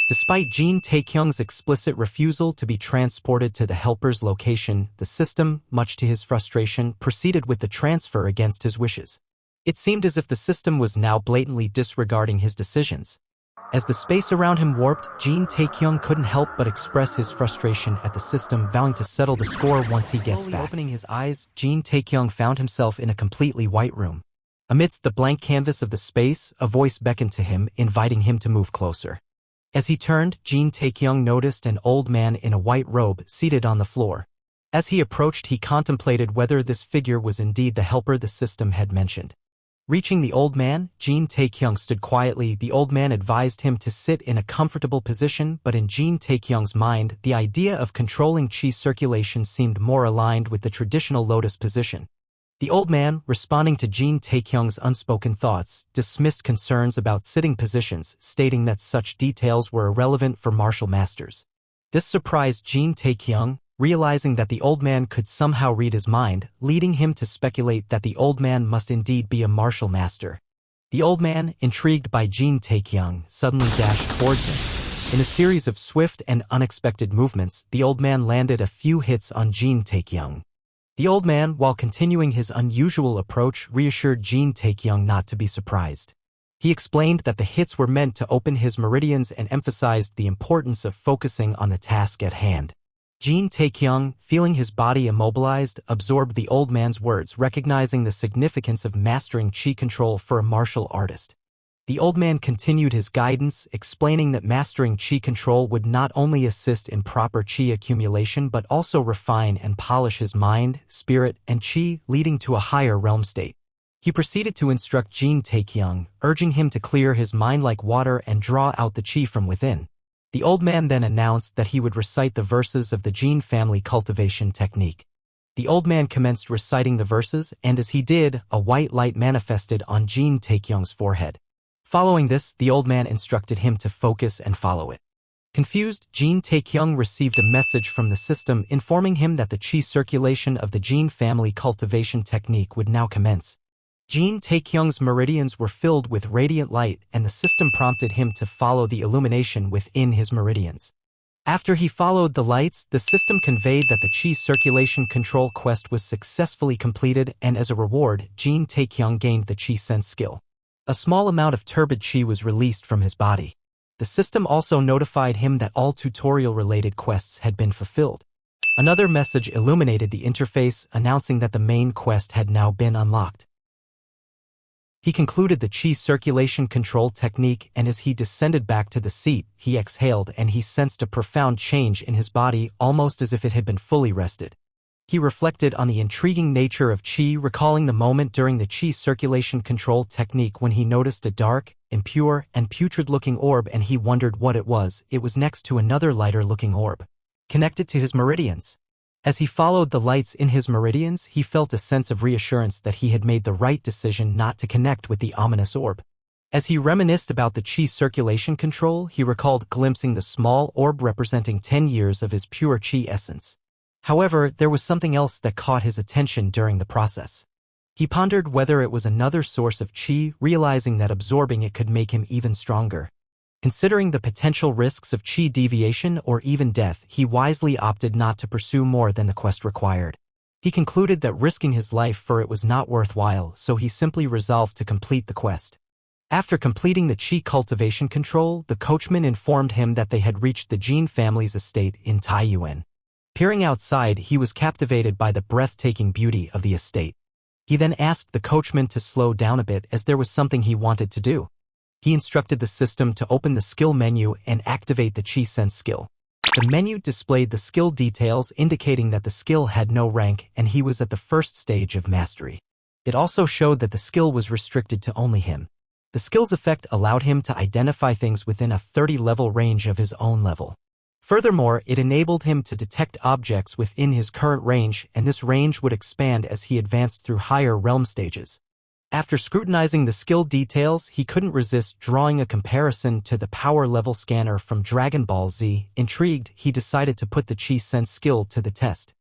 Despite Jin Tae Kyung's explicit refusal to be transported to the helper's location, the system, much to his frustration, proceeded with the transfer against his wishes. It seemed as if the system was now blatantly disregarding his decisions. As the space around him warped, Jin Tae Kyung couldn't help but express his frustration at the system, vowing to settle the score once he gets back. Opening his eyes, Jin Tae Kyung found himself in a completely white room. Amidst the blank canvas of the space, a voice beckoned to him, inviting him to move closer. As he turned, Jin Tae Kyung noticed an old man in a white robe seated on the floor. As he approached, he contemplated whether this figure was indeed the helper the system had mentioned. Reaching the old man, Jin Tae Kyung stood quietly. The old man advised him to sit in a comfortable position, but in Jin Tae Kyung's mind, the idea of controlling Qi circulation seemed more aligned with the traditional lotus position. The old man, responding to Jin Tae Kyung's unspoken thoughts, dismissed concerns about sitting positions, stating that such details were irrelevant for martial masters. This surprised Jin Tae Kyung, realizing that the old man could somehow read his mind, leading him to speculate that the old man must indeed be a martial master. The old man, intrigued by Jin Tae Kyung, suddenly dashed towards him. In a series of swift and unexpected movements, the old man landed a few hits on Jin Tae Kyung. The old man, while continuing his unusual approach, reassured Jin Tae Kyung not to be surprised. He explained that the hits were meant to open his meridians and emphasized the importance of focusing on the task at hand. Jin Tae Kyung, feeling his body immobilized, absorbed the old man's words, recognizing the significance of mastering Qi control for a martial artist. The old man continued his guidance, explaining that mastering Qi control would not only assist in proper Qi accumulation but also refine and polish his mind, spirit, and Qi, leading to a higher realm state. He proceeded to instruct Jin Tae Kyung, urging him to clear his mind like water and draw out the Qi from within. The old man then announced that he would recite the verses of the Jin family cultivation technique. The old man commenced reciting the verses, and as he did, a white light manifested on Jin Tae Kyung's forehead. Following this, the old man instructed him to focus and follow it. Confused, Jin Tae Kyung received a message from the system informing him that the Qi circulation of the Jin family cultivation technique would now commence. Jin Tae Kyung's meridians were filled with radiant light, and the system prompted him to follow the illumination within his meridians. After he followed the lights, the system conveyed that the Qi circulation control quest was successfully completed, and as a reward, Jin Tae Kyung gained the Qi sense skill. A small amount of turbid Qi was released from his body. The system also notified him that all tutorial-related quests had been fulfilled. Another message illuminated the interface, announcing that the main quest had now been unlocked. He concluded the chi circulation control technique, and as he descended back to the seat, he exhaled and he sensed a profound change in his body, almost as if it had been fully rested. He reflected on the intriguing nature of chi, recalling the moment during the chi circulation control technique when he noticed a dark, impure, and putrid-looking orb, and he wondered what it was. It was next to another lighter-looking orb, connected to his meridians. As he followed the lights in his meridians, he felt a sense of reassurance that he had made the right decision not to connect with the ominous orb. As he reminisced about the chi circulation control, he recalled glimpsing the small orb representing 10 years of his pure chi essence. However, there was something else that caught his attention during the process. He pondered whether it was another source of chi, realizing that absorbing it could make him even stronger. Considering the potential risks of chi deviation or even death, he wisely opted not to pursue more than the quest required. He concluded that risking his life for it was not worthwhile, so he simply resolved to complete the quest. After completing the chi cultivation control, the coachman informed him that they had reached the Jin family's estate in Taiyuan. Peering outside, he was captivated by the breathtaking beauty of the estate. He then asked the coachman to slow down a bit as there was something he wanted to do. He instructed the system to open the skill menu and activate the Chi Sense skill. The menu displayed the skill details, indicating that the skill had no rank and he was at the first stage of mastery. It also showed that the skill was restricted to only him. The skill's effect allowed him to identify things within a 30-level range of his own level. Furthermore, it enabled him to detect objects within his current range, and this range would expand as he advanced through higher realm stages. After scrutinizing the skill details, he couldn't resist drawing a comparison to the power level scanner from Dragon Ball Z. Intrigued, he decided to put the Chi Sense skill to the test.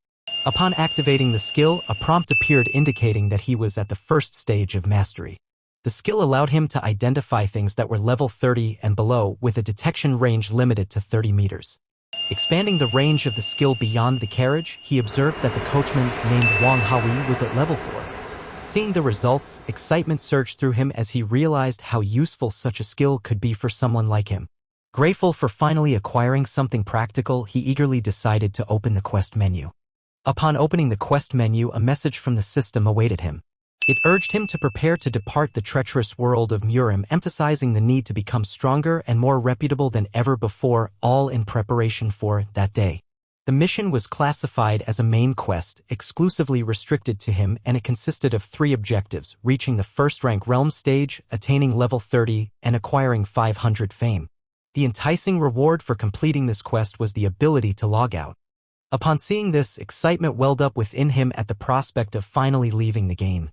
Upon activating the skill, a prompt appeared indicating that he was at the first stage of mastery. The skill allowed him to identify things that were level 30 and below, with a detection range limited to 30 meters. Expanding the range of the skill beyond the carriage, he observed that the coachman named Wang Hawi was at level 4. Seeing the results, excitement surged through him as he realized how useful such a skill could be for someone like him. Grateful for finally acquiring something practical, he eagerly decided to open the quest menu. Upon opening the quest menu, a message from the system awaited him. It urged him to prepare to depart the treacherous world of Murim, emphasizing the need to become stronger and more reputable than ever before, all in preparation for that day. The mission was classified as a main quest, exclusively restricted to him, and it consisted of 3 objectives: reaching the first-rank realm stage, attaining level 30, and acquiring 500 fame. The enticing reward for completing this quest was the ability to log out. Upon seeing this, excitement welled up within him at the prospect of finally leaving the game.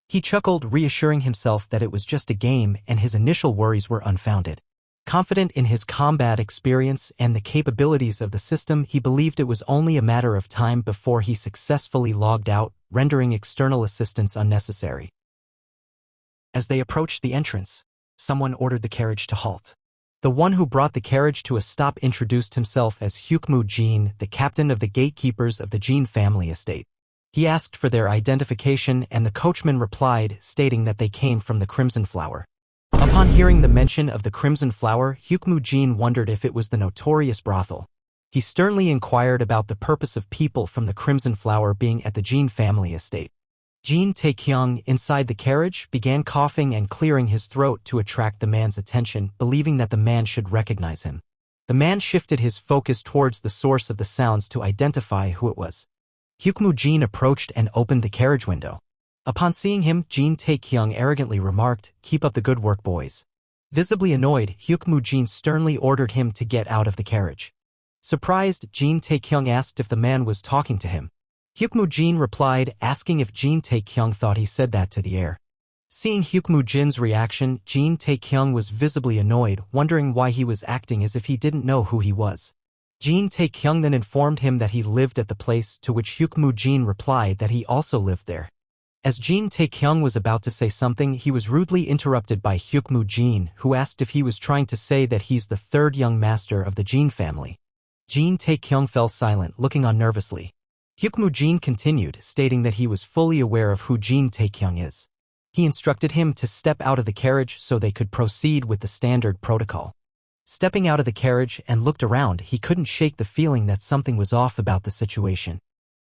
He chuckled, reassuring himself that it was just a game and his initial worries were unfounded. Confident in his combat experience and the capabilities of the system, he believed it was only a matter of time before he successfully logged out, rendering external assistance unnecessary. As they approached the entrance, someone ordered the carriage to halt. The one who brought the carriage to a stop introduced himself as Hyukmu Jin, the captain of the gatekeepers of the Jin family estate. He asked for their identification, and the coachman replied, stating that they came from the Crimson Flower. Upon hearing the mention of the Crimson Flower, Hyukmu Jin wondered if it was the notorious brothel. He sternly inquired about the purpose of people from the Crimson Flower being at the Jin family estate. Jin Tae Kyung, inside the carriage, began coughing and clearing his throat to attract the man's attention, believing that the man should recognize him. The man shifted his focus towards the source of the sounds to identify who it was. Hyukmu Jin approached and opened the carriage window. Upon seeing him, Jin Tae Kyung arrogantly remarked, "Keep up the good work, boys." Visibly annoyed, Hyukmu Jin sternly ordered him to get out of the carriage. Surprised, Jin Tae Kyung asked if the man was talking to him. Hyukmu Jin replied, asking if Jin Tae Kyung thought he said that to the air. Seeing Hyukmu Jin's reaction, Jin Tae Kyung was visibly annoyed, wondering why he was acting as if he didn't know who he was. Jin Tae Kyung then informed him that he lived at the place, to which Hyukmu Jin replied that he also lived there. As Jin Tae Kyung was about to say something, he was rudely interrupted by Hyukmu Jin, who asked if he was trying to say that he's the 3rd young master of the Jin family. Jin Tae Kyung fell silent, looking on nervously. Hyukmu Jin continued, stating that he was fully aware of who Jin Tae Kyung is. He instructed him to step out of the carriage so they could proceed with the standard protocol. Stepping out of the carriage and looked around, he couldn't shake the feeling that something was off about the situation.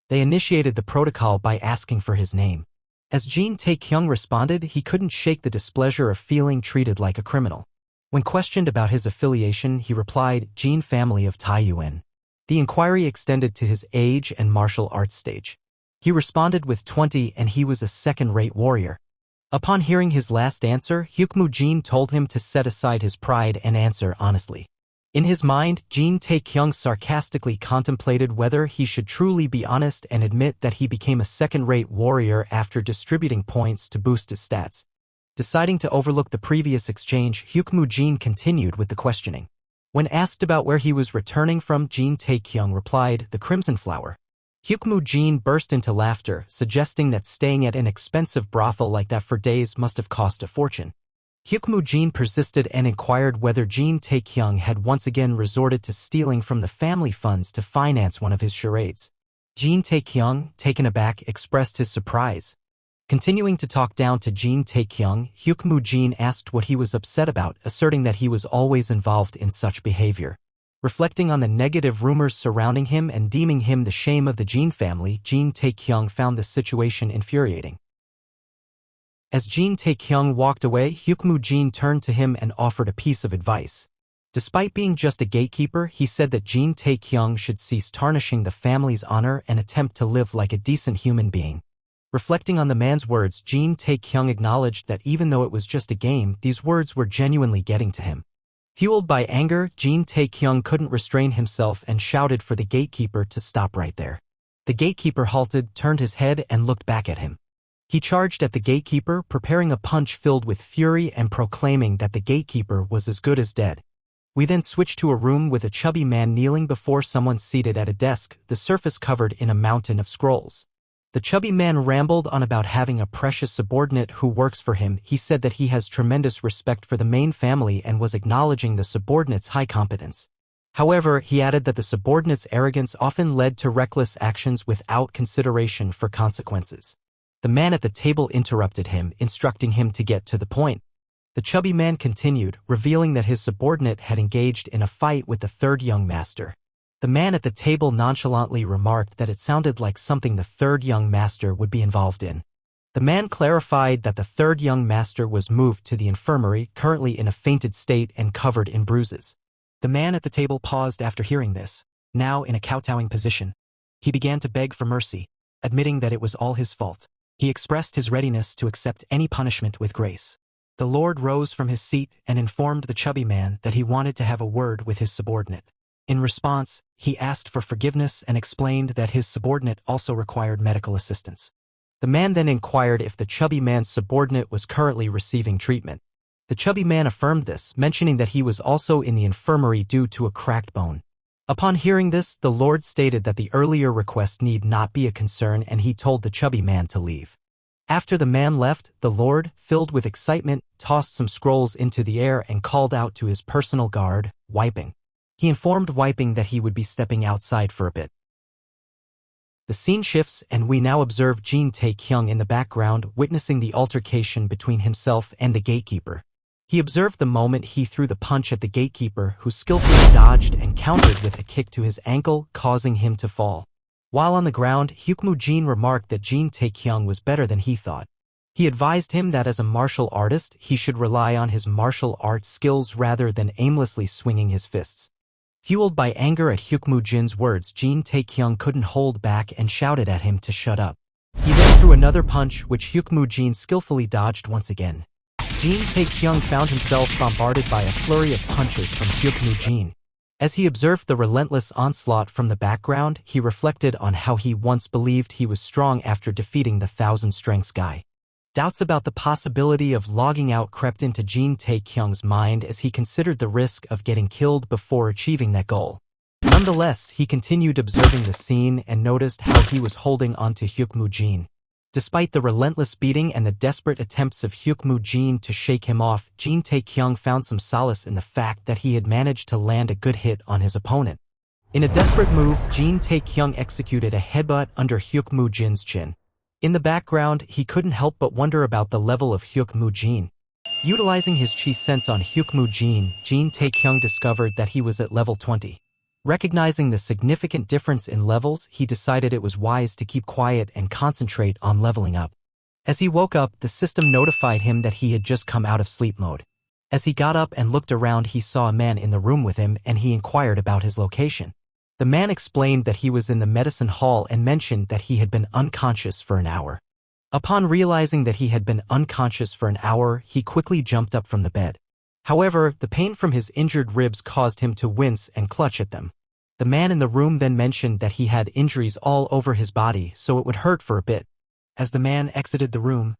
They initiated the protocol by asking for his name. As Jin Tae Kyung responded, he couldn't shake the displeasure of feeling treated like a criminal. When questioned about his affiliation, he replied, Jin family of Taiyuan. The inquiry extended to his age and martial arts stage. He responded with 20 and he was a second-rate warrior. Upon hearing his last answer, Hyukmu Jin told him to set aside his pride and answer honestly. In his mind, Jin Tae Kyung sarcastically contemplated whether he should truly be honest and admit that he became a second-rate warrior after distributing points to boost his stats. Deciding to overlook the previous exchange, Hyukmu Jin continued with the questioning. When asked about where he was returning from, Jin Tae Kyung replied, the Crimson Flower. Hyukmu Jin burst into laughter, suggesting that staying at an expensive brothel like that for days must have cost a fortune. Hyukmu Jin persisted and inquired whether Jin Tae Kyung had once again resorted to stealing from the family funds to finance one of his charades. Jin Tae Kyung, taken aback, expressed his surprise. Continuing to talk down to Jin Tae Kyung, Hyukmu Jin asked what he was upset about, asserting that he was always involved in such behavior. Reflecting on the negative rumors surrounding him and deeming him the shame of the Jin family, Jin Tae Kyung found the situation infuriating. As Jin Tae Kyung walked away, Hyukmu Jin turned to him and offered a piece of advice. Despite being just a gatekeeper, he said that Jin Tae Kyung should cease tarnishing the family's honor and attempt to live like a decent human being. Reflecting on the man's words, Jin Tae Kyung acknowledged that even though it was just a game, these words were genuinely getting to him. Fueled by anger, Jin Tae Kyung couldn't restrain himself and shouted for the gatekeeper to stop right there. The gatekeeper halted, turned his head, and looked back at him. He charged at the gatekeeper, preparing a punch filled with fury and proclaiming that the gatekeeper was as good as dead. We then switched to a room with a chubby man kneeling before someone seated at a desk, the surface covered in a mountain of scrolls. The chubby man rambled on about having a precious subordinate who works for him. He said that he has tremendous respect for the main family and was acknowledging the subordinate's high competence. However, he added that the subordinate's arrogance often led to reckless actions without consideration for consequences. The man at the table interrupted him, instructing him to get to the point. The chubby man continued, revealing that his subordinate had engaged in a fight with the third young master. The man at the table nonchalantly remarked that it sounded like something the third young master would be involved in. The man clarified that the third young master was moved to the infirmary, currently in a fainted state and covered in bruises. The man at the table paused after hearing this. Now in a kowtowing position, he began to beg for mercy, admitting that it was all his fault. He expressed his readiness to accept any punishment with grace. The Lord rose from his seat and informed the chubby man that he wanted to have a word with his subordinate. In response, he asked for forgiveness and explained that his subordinate also required medical assistance. The man then inquired if the chubby man's subordinate was currently receiving treatment. The chubby man affirmed this, mentioning that he was also in the infirmary due to a cracked bone. Upon hearing this, the Lord stated that the earlier request need not be a concern and he told the chubby man to leave. After the man left, the Lord, filled with excitement, tossed some scrolls into the air and called out to his personal guard, Wiping. He informed Wiping that he would be stepping outside for a bit. The scene shifts and we now observe Jin Tae Kyung in the background witnessing the altercation between himself and the gatekeeper. He observed the moment he threw the punch at the gatekeeper, who skillfully dodged and countered with a kick to his ankle, causing him to fall. While on the ground, Hyukmu Jin remarked that Jin Tae Kyung was better than he thought. He advised him that as a martial artist, he should rely on his martial arts skills rather than aimlessly swinging his fists. Fueled by anger at Hyukmu Jin's words, Jin Tae Kyung couldn't hold back and shouted at him to shut up. He then threw another punch, which Hyukmu Jin skillfully dodged once again. Jin Tae Kyung found himself bombarded by a flurry of punches from Hyukmu Jin. As he observed the relentless onslaught from the background, he reflected on how he once believed he was strong after defeating the 1,000-strengths guy. Doubts about the possibility of logging out crept into Jin Tae Kyung's mind as he considered the risk of getting killed before achieving that goal. Nonetheless, he continued observing the scene and noticed how he was holding onto Hyukmu Jin. Despite the relentless beating and the desperate attempts of Hyukmu Jin to shake him off, Jin Tae Kyung found some solace in the fact that he had managed to land a good hit on his opponent. In a desperate move, Jin Tae Kyung executed a headbutt under Hyukmu Jin's chin. In the background, he couldn't help but wonder about the level of Hyukmu Jin. Utilizing his chi sense on Hyukmu Jin Tae Kyung discovered that he was at level 20. Recognizing the significant difference in levels, he decided it was wise to keep quiet and concentrate on leveling up. As he woke up, the system notified him that he had just come out of sleep mode. As he got up and looked around, he saw a man in the room with him and he inquired about his location. The man explained that he was in the medicine hall and mentioned that he had been unconscious for an hour. Upon realizing that he had been unconscious for an hour, he quickly jumped up from the bed. However, the pain from his injured ribs caused him to wince and clutch at them. The man in the room then mentioned that he had injuries all over his body, so it would hurt for a bit. As the man exited the room,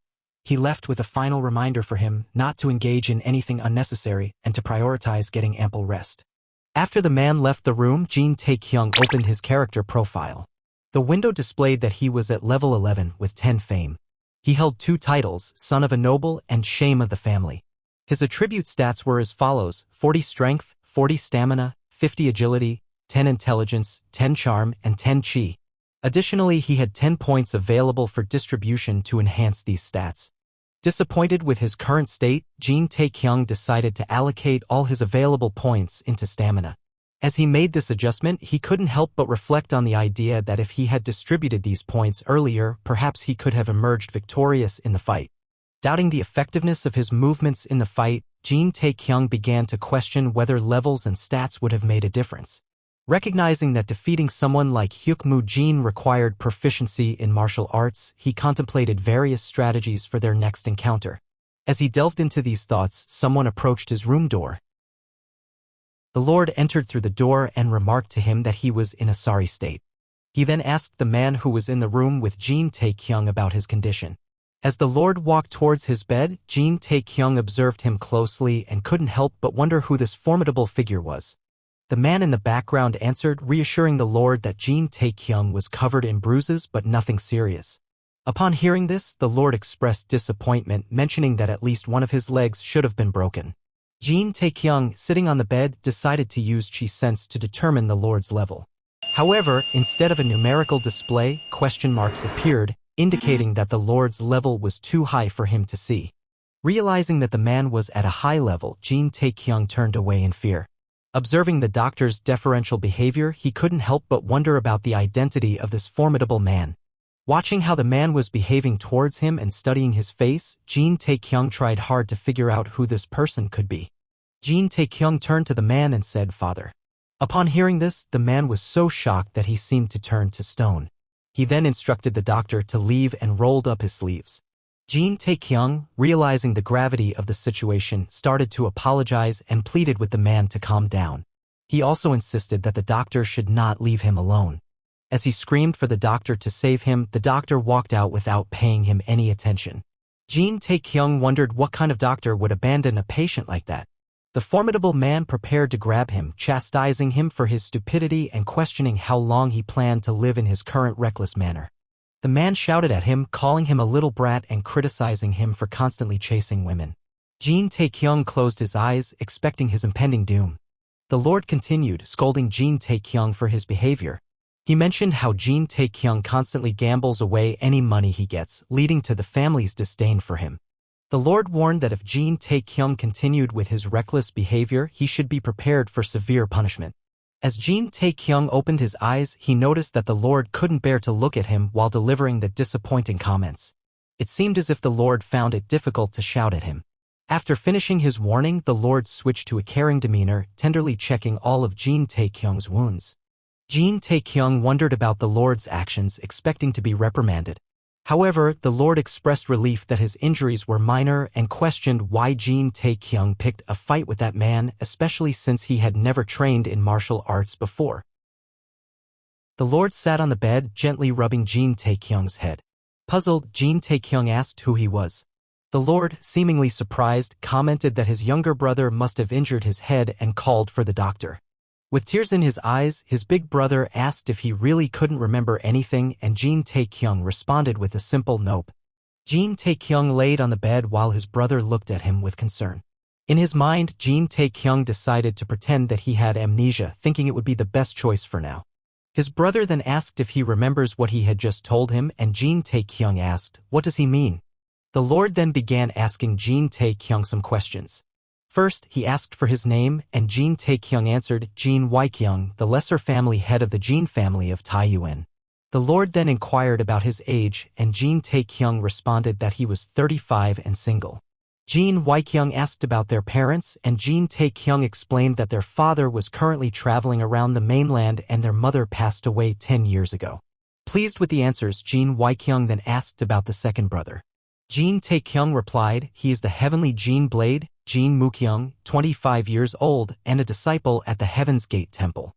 he left with a final reminder for him not to engage in anything unnecessary and to prioritize getting ample rest. After the man left the room, Jin Tae Kyung opened his character profile. The window displayed that he was at level 11 with 10 fame. He held 2 titles, Son of a Noble and Shame of the Family. His attribute stats were as follows: 40 strength, 40 stamina, 50 agility, 10 intelligence, 10 charm, and 10 chi. Additionally, he had 10 points available for distribution to enhance these stats. Disappointed with his current state, Jin Tae Kyung decided to allocate all his available points into stamina. As he made this adjustment, he couldn't help but reflect on the idea that if he had distributed these points earlier, perhaps he could have emerged victorious in the fight. Doubting the effectiveness of his movements in the fight, Jin Tae Kyung began to question whether levels and stats would have made a difference. Recognizing that defeating someone like Hyukmu Jin required proficiency in martial arts, he contemplated various strategies for their next encounter. As he delved into these thoughts, someone approached his room door. The Lord entered through the door and remarked to him that he was in a sorry state. He then asked the man who was in the room with Jin Tae Kyung about his condition. As the Lord walked towards his bed, Jin Tae Kyung observed him closely and couldn't help but wonder who this formidable figure was. The man in the background answered, reassuring the Lord that Jin Tae Kyung was covered in bruises but nothing serious. Upon hearing this, the Lord expressed disappointment, mentioning that at least one of his legs should have been broken. Jin Tae Kyung, sitting on the bed, decided to use chi sense to determine the Lord's level. However, instead of a numerical display, question marks appeared, indicating that the Lord's level was too high for him to see. Realizing that the man was at a high level, Jin Tae Kyung turned away in fear. Observing the doctor's deferential behavior, he couldn't help but wonder about the identity of this formidable man. Watching how the man was behaving towards him and studying his face, Jin Tae Kyung tried hard to figure out who this person could be. Jin Tae Kyung turned to the man and said, "Father." Upon hearing this, the man was so shocked that he seemed to turn to stone. He then instructed the doctor to leave and rolled up his sleeves. Jin Tae Kyung, realizing the gravity of the situation, started to apologize and pleaded with the man to calm down. He also insisted that the doctor should not leave him alone. As he screamed for the doctor to save him, the doctor walked out without paying him any attention. Jin Tae Kyung wondered what kind of doctor would abandon a patient like that. The formidable man prepared to grab him, chastising him for his stupidity and questioning how long he planned to live in his current reckless manner. The man shouted at him, calling him a little brat and criticizing him for constantly chasing women. Jin Tae Kyung closed his eyes, expecting his impending doom. The Lord continued, scolding Jin Tae Kyung for his behavior. He mentioned how Jin Tae Kyung constantly gambles away any money he gets, leading to the family's disdain for him. The Lord warned that if Jin Tae Kyung continued with his reckless behavior, he should be prepared for severe punishment. As Jin Tae Kyung opened his eyes, he noticed that the Lord couldn't bear to look at him while delivering the disappointing comments. It seemed as if the Lord found it difficult to shout at him. After finishing his warning, the Lord switched to a caring demeanor, tenderly checking all of Jin Tae Kyung's wounds. Jin Tae Kyung wondered about the Lord's actions, expecting to be reprimanded. However, the Lord expressed relief that his injuries were minor and questioned why Jin Tae Kyung picked a fight with that man, especially since he had never trained in martial arts before. The Lord sat on the bed, gently rubbing Jin Tae Kyung's head. Puzzled, Jin Tae Kyung asked who he was. The Lord, seemingly surprised, commented that his younger brother must have injured his head and called for the doctor. With tears in his eyes, his big brother asked if he really couldn't remember anything, and Jin Tae Kyung responded with a simple nope. Jin Tae Kyung laid on the bed while his brother looked at him with concern. In his mind, Jin Tae Kyung decided to pretend that he had amnesia, thinking it would be the best choice for now. His brother then asked if he remembers what he had just told him, and Jin Tae Kyung asked, "What does he mean?" The Lord then began asking Jin Tae Kyung some questions. First, he asked for his name, and Jin Tae Kyung answered, Jin Kyung, the lesser family head of the Jin family of Taiyuan. The Lord then inquired about his age, and Jin Tae Kyung responded that he was 35 and single. Jin Kyung asked about their parents, and Jin Tae Kyung explained that their father was currently traveling around the mainland and their mother passed away 10 years ago. Pleased with the answers, Jin Kyung then asked about the second brother. Jin Tae Kyung replied, he is the heavenly Jin Blade, Jin Kyung, 25 years old, and a disciple at the Heaven's Gate Temple.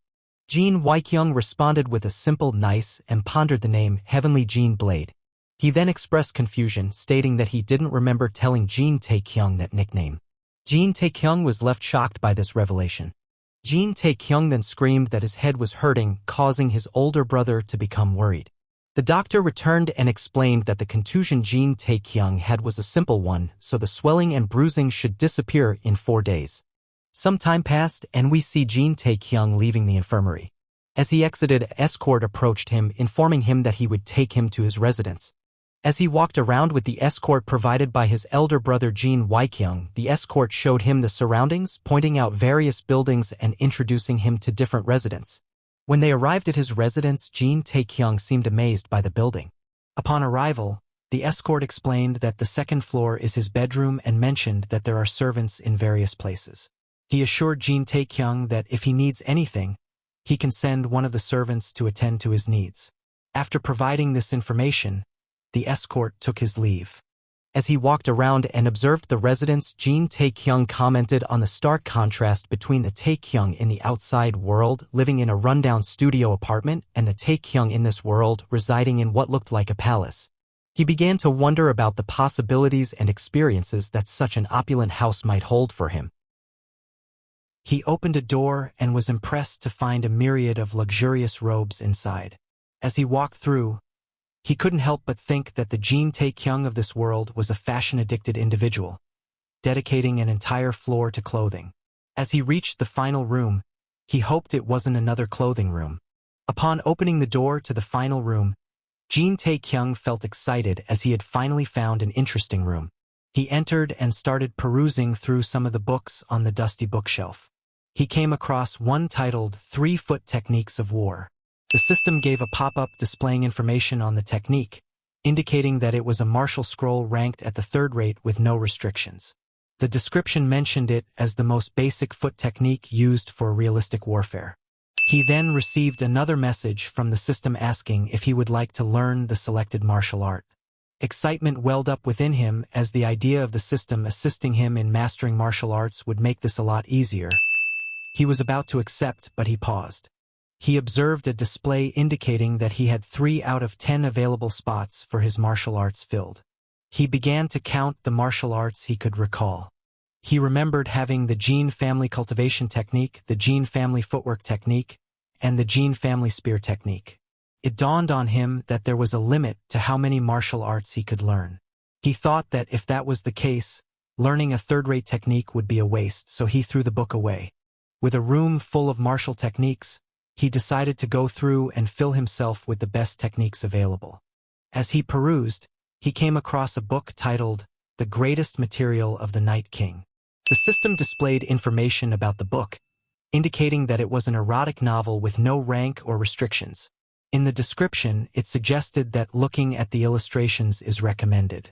Jin Kyung responded with a simple nice and pondered the name Heavenly Jin Blade. He then expressed confusion, stating that he didn't remember telling Jin Tae Kyung that nickname. Jin Tae Kyung was left shocked by this revelation. Jin Tae Kyung then screamed that his head was hurting, causing his older brother to become worried. The doctor returned and explained that the contusion Jin Tae Kyung had was a simple one, so the swelling and bruising should disappear in 4 days. Some time passed, and we see Jin Tae Kyung leaving the infirmary. As he exited, an escort approached him, informing him that he would take him to his residence. As he walked around with the escort provided by his elder brother Jin Kyung, the escort showed him the surroundings, pointing out various buildings and introducing him to different residents. When they arrived at his residence, Jin Tae Kyung seemed amazed by the building. Upon arrival, the escort explained that the second floor is his bedroom and mentioned that there are servants in various places. He assured Jin Tae Kyung that if he needs anything, he can send one of the servants to attend to his needs. After providing this information, the escort took his leave. As he walked around and observed the residence, Jin Tae Kyung commented on the stark contrast between the Tae Kyung in the outside world living in a rundown studio apartment and the Tae Kyung in this world residing in what looked like a palace. He began to wonder about the possibilities and experiences that such an opulent house might hold for him. He opened a door and was impressed to find a myriad of luxurious robes inside. As he walked through, he couldn't help but think that the Jin Tae Kyung of this world was a fashion-addicted individual, dedicating an entire floor to clothing. As he reached the final room, he hoped it wasn't another clothing room. Upon opening the door to the final room, Jin Tae Kyung felt excited as he had finally found an interesting room. He entered and started perusing through some of the books on the dusty bookshelf. He came across one titled 3-Foot Techniques of War. The system gave a pop-up displaying information on the technique, indicating that it was a martial scroll ranked at the 3rd rate with no restrictions. The description mentioned it as the most basic foot technique used for realistic warfare. He then received another message from the system asking if he would like to learn the selected martial art. Excitement welled up within him as the idea of the system assisting him in mastering martial arts would make this a lot easier. He was about to accept, but he paused. He observed a display indicating that he had 3 out of 10 available spots for his martial arts filled. He began to count the martial arts he could recall. He remembered having the Jin family cultivation technique, the Jin family footwork technique, and the Jin family spear technique. It dawned on him that there was a limit to how many martial arts he could learn. He thought that if that was the case, learning a 3rd-rate technique would be a waste, so he threw the book away. With a room full of martial techniques, he decided to go through and fill himself with the best techniques available. As he perused, he came across a book titled The Greatest Material of the Night King. The system displayed information about the book, indicating that it was an erotic novel with no rank or restrictions. In the description, it suggested that looking at the illustrations is recommended.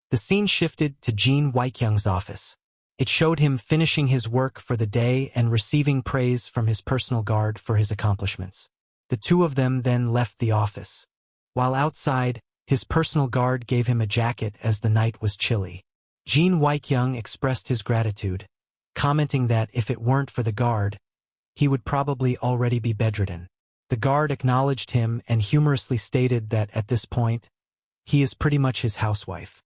The scene shifted to Jin Kyung's office. It showed him finishing his work for the day and receiving praise from his personal guard for his accomplishments. The two of them then left the office. While outside, his personal guard gave him a jacket as the night was chilly. Jin Kyung expressed his gratitude, commenting that if it weren't for the guard, he would probably already be bedridden. The guard acknowledged him and humorously stated that at this point, he is pretty much his housewife.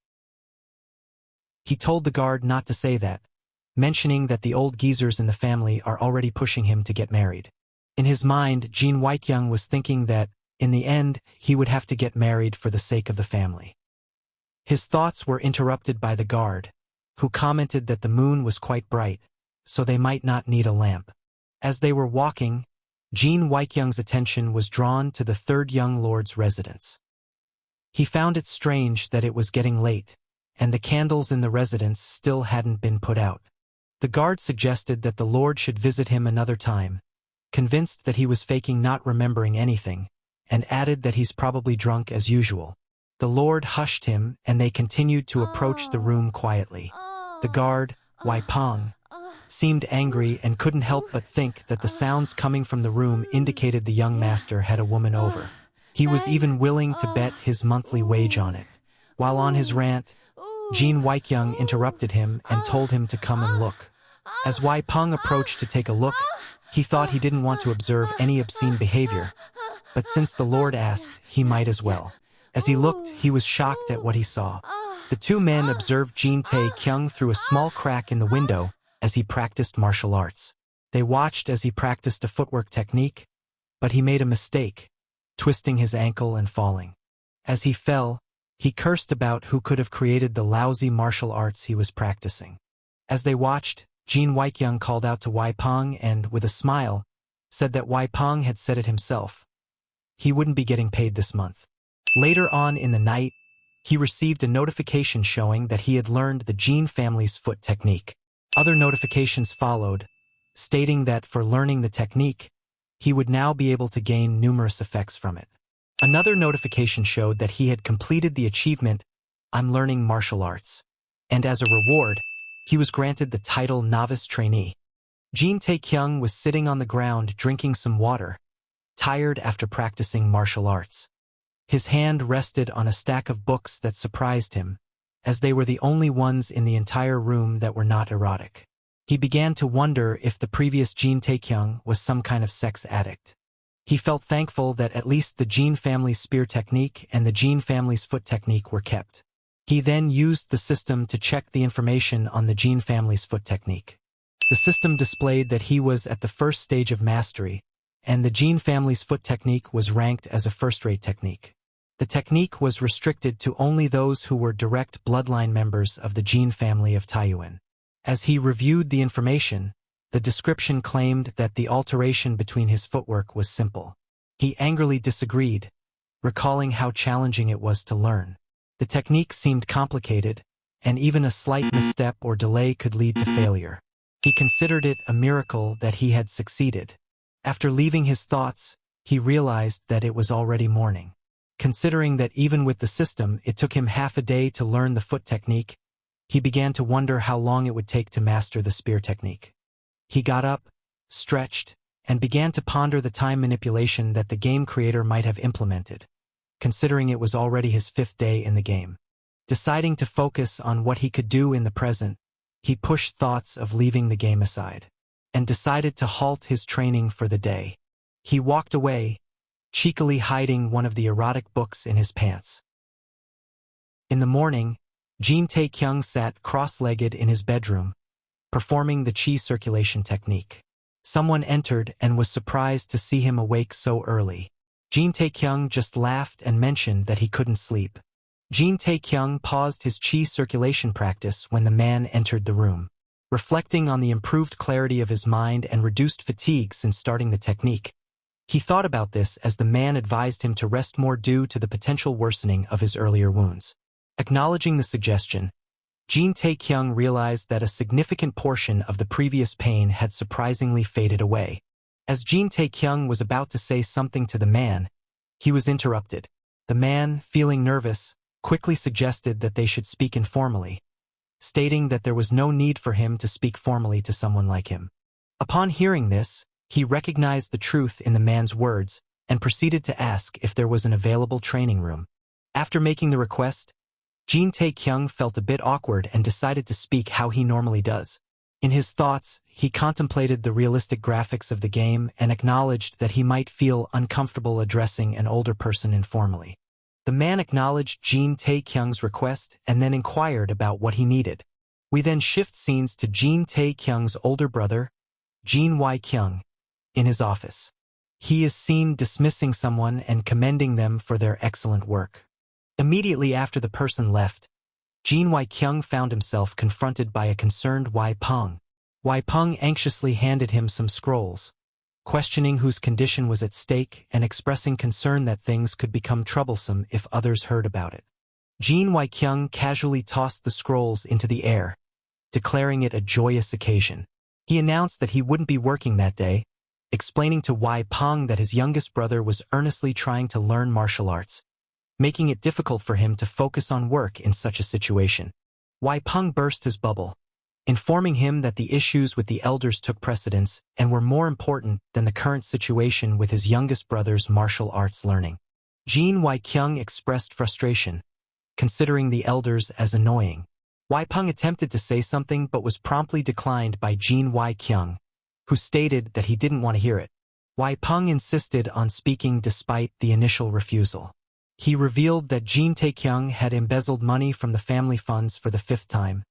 He told the guard not to say that, mentioning that the old geezers in the family are already pushing him to get married. In his mind, Jin Kyung was thinking that, in the end, he would have to get married for the sake of the family. His thoughts were interrupted by the guard, who commented that the moon was quite bright, so they might not need a lamp. As they were walking, Jin Tae Kyung's attention was drawn to the third young lord's residence. He found it strange that it was getting late, and the candles in the residence still hadn't been put out. The guard suggested that the lord should visit him another time, convinced that he was faking not remembering anything, and added that he's probably drunk as usual. The lord hushed him, and they continued to approach the room quietly. The guard, Wai Pong, seemed angry and couldn't help but think that the sounds coming from the room indicated the young master had a woman over. He was even willing to bet his monthly wage on it. While on his rant, Jin Tae Kyung interrupted him and told him to come and look. As Wai Pong approached to take a look, he thought he didn't want to observe any obscene behavior, but since the lord asked, he might as well. As he looked, he was shocked at what he saw. The two men observed Jin Tae Kyung through a small crack in the window as he practiced martial arts. They watched as he practiced a footwork technique, but he made a mistake, twisting his ankle and falling. As he fell, he cursed about who could have created the lousy martial arts he was practicing. As they watched, Jin Tae Kyung called out to Wai Pong and, with a smile, said that Wai Pong had said it himself. He wouldn't be getting paid this month. Later on in the night, he received a notification showing that he had learned the Jin family's foot technique. Other notifications followed, stating that for learning the technique, he would now be able to gain numerous effects from it. Another notification showed that he had completed the achievement, "I'm learning martial arts," and as a reward, he was granted the title Novice Trainee. Jin Tae Kyung was sitting on the ground drinking some water, tired after practicing martial arts. His hand rested on a stack of books that surprised him, as they were the only ones in the entire room that were not erotic. He began to wonder if the previous Jin Tae Kyung was some kind of sex addict. He felt thankful that at least the Jin family's spear technique and the Jin family's foot technique were kept. He then used the system to check the information on the Jin family's foot technique. The system displayed that he was at the first stage of mastery, and the Jin family's foot technique was ranked as a first-rate technique. The technique was restricted to only those who were direct bloodline members of the Jin family of Taiyuan. As he reviewed the information, the description claimed that the alteration between his footwork was simple. He angrily disagreed, recalling how challenging it was to learn. The technique seemed complicated, and even a slight misstep or delay could lead to failure. He considered it a miracle that he had succeeded. After leaving his thoughts, he realized that it was already morning. Considering that even with the system it took him half a day to learn the foot technique, he began to wonder how long it would take to master the spear technique. He got up, stretched, and began to ponder the time manipulation that the game creator might have implemented, considering it was already his 5th day in the game. Deciding to focus on what he could do in the present, he pushed thoughts of leaving the game aside, and decided to halt his training for the day. He walked away, cheekily hiding one of the erotic books in his pants. In the morning, Jin Tae Kyung sat cross-legged in his bedroom, performing the chi circulation technique. Someone entered and was surprised to see him awake so early. Jin Tae Kyung just laughed and mentioned that he couldn't sleep. Jin Tae Kyung paused his chi circulation practice when the man entered the room. Reflecting on the improved clarity of his mind and reduced fatigue since starting the technique, he thought about this as the man advised him to rest more due to the potential worsening of his earlier wounds. Acknowledging the suggestion, Jin Tae Kyung realized that a significant portion of the previous pain had surprisingly faded away. As Jin Tae Kyung was about to say something to the man, he was interrupted. The man, feeling nervous, quickly suggested that they should speak informally, stating that there was no need for him to speak formally to someone like him. Upon hearing this, he recognized the truth in the man's words and proceeded to ask if there was an available training room. After making the request, Jin Tae Kyung felt a bit awkward and decided to speak how he normally does. In his thoughts, he contemplated the realistic graphics of the game and acknowledged that he might feel uncomfortable addressing an older person informally. The man acknowledged Jin Tae Kyung's request and then inquired about what he needed. We then shift scenes to Jin Tae Kyung's older brother, Jin Tae Kyung, in his office. He is seen dismissing someone and commending them for their excellent work. Immediately after the person left, Jin Tae Kyung found himself confronted by a concerned Wai Pong. Wai Pong anxiously handed him some scrolls, questioning whose condition was at stake and expressing concern that things could become troublesome if others heard about it. Jin Tae Kyung casually tossed the scrolls into the air, declaring it a joyous occasion. He announced that he wouldn't be working that day, explaining to Wai Peng that his youngest brother was earnestly trying to learn martial arts, making it difficult for him to focus on work in such a situation. Wai Peng burst his bubble, informing him that the issues with the elders took precedence and were more important than the current situation with his youngest brother's martial arts learning. Jin Tae Kyung expressed frustration, considering the elders as annoying. Wai Peng attempted to say something but was promptly declined by Jin Tae Kyung, who stated that he didn't want to hear it. Wai Peng insisted on speaking despite the initial refusal. He revealed that Jin Tae Kyung had embezzled money from the family funds for the 5th time,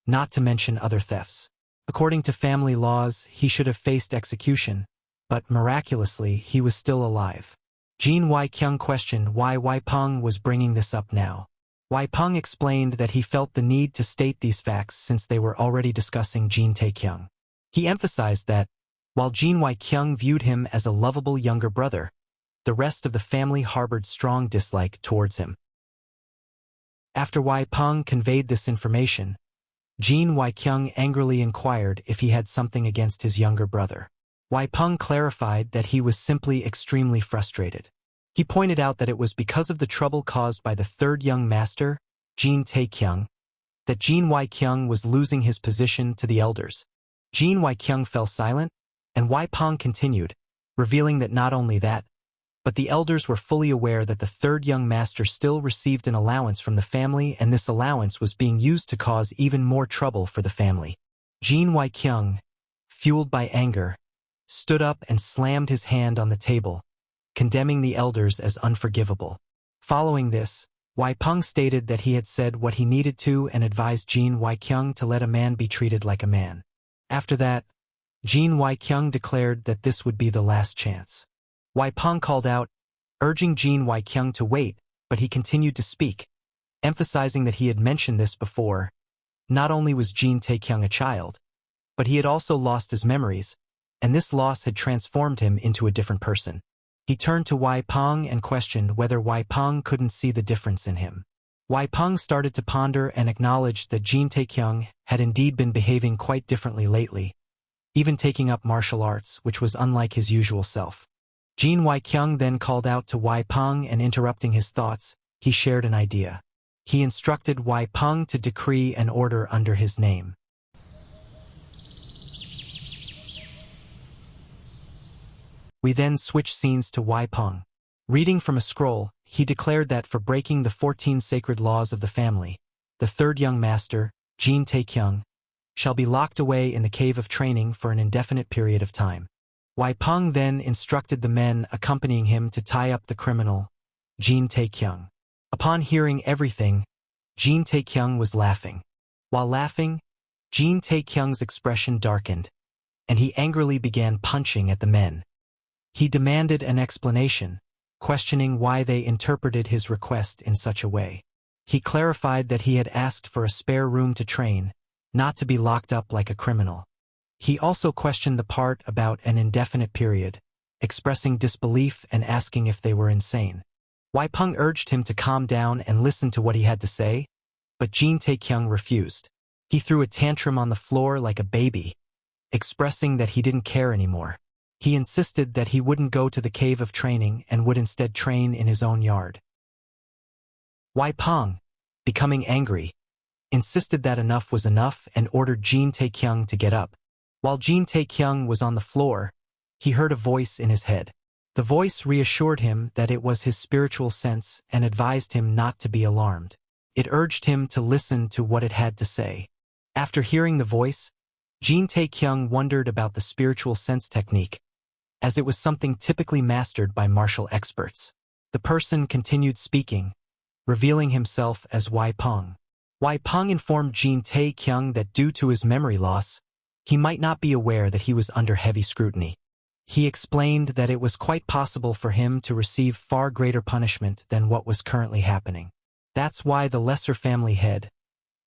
not to mention other thefts. According to family laws, he should have faced execution, but miraculously he was still alive. Jin Tae Kyung questioned why Wai Peng was bringing this up now. Wai Peng explained that he felt the need to state these facts since they were already discussing Jin Tae Kyung. He emphasized that, while Jin Tae Kyung viewed him as a lovable younger brother, the rest of the family harbored strong dislike towards him. After Wai Peng conveyed this information, Jin Tae Kyung angrily inquired if he had something against his younger brother. Wai Peng clarified that he was simply extremely frustrated. He pointed out that it was because of the trouble caused by the 3rd young master, Jin Tae Kyung, that Jin Tae Kyung was losing his position to the elders. Jin Tae Kyung fell silent, and Wai Peng continued, revealing that not only that, but the elders were fully aware that the 3rd young master still received an allowance from the family, and this allowance was being used to cause even more trouble for the family. Jin Tae Kyung, fueled by anger, stood up and slammed his hand on the table, condemning the elders as unforgivable. Following this, Wai Peng stated that he had said what he needed to and advised Jin Tae Kyung to let a man be treated like a man. After that, Jin Tae Kyung declared that this would be the last chance. Wai Peng called out, urging Jin Tae Kyung to wait, but he continued to speak, emphasizing that he had mentioned this before. Not only was Jin Tae Kyung a child, but he had also lost his memories, and this loss had transformed him into a different person. He turned to Wai Peng and questioned whether Wai Peng couldn't see the difference in him. Wai Peng started to ponder and acknowledged that Jin Tae Kyung had indeed been behaving quite differently lately, even taking up martial arts, which was unlike his usual self. Jin Tae Kyung then called out to Wai Peng, and interrupting his thoughts, he shared an idea. He instructed Wai Peng to decree an order under his name. We then switch scenes to Wai Peng. Reading from a scroll, he declared that for breaking the 14 sacred laws of the family, the 3rd young master, Jin Tae Kyung, shall be locked away in the cave of training for an indefinite period of time. Wai Peng then instructed the men accompanying him to tie up the criminal, Jin Tae Kyung. Upon hearing everything, Jin Tae Kyung was laughing. While laughing, Jin Tae Kyung's expression darkened, and he angrily began punching at the men. He demanded an explanation, questioning why they interpreted his request in such a way. He clarified that he had asked for a spare room to train, not to be locked up like a criminal. He also questioned the part about an indefinite period, expressing disbelief and asking if they were insane. Wai Peng urged him to calm down and listen to what he had to say, but Jin Tae Kyung refused. He threw a tantrum on the floor like a baby, expressing that he didn't care anymore. He insisted that he wouldn't go to the cave of training and would instead train in his own yard. Wai Peng, becoming angry, insisted that enough was enough and ordered Jin Tae Kyung to get up. While Jin Tae Kyung was on the floor, he heard a voice in his head. The voice reassured him that it was his spiritual sense and advised him not to be alarmed. It urged him to listen to what it had to say. After hearing the voice, Jin Tae Kyung wondered about the spiritual sense technique, as it was something typically mastered by martial experts. The person continued speaking, revealing himself as Wai Peng. Wai Peng informed Jin Tae Kyung that due to his memory loss, he might not be aware that he was under heavy scrutiny. He explained that it was quite possible for him to receive far greater punishment than what was currently happening. That's why the lesser family head,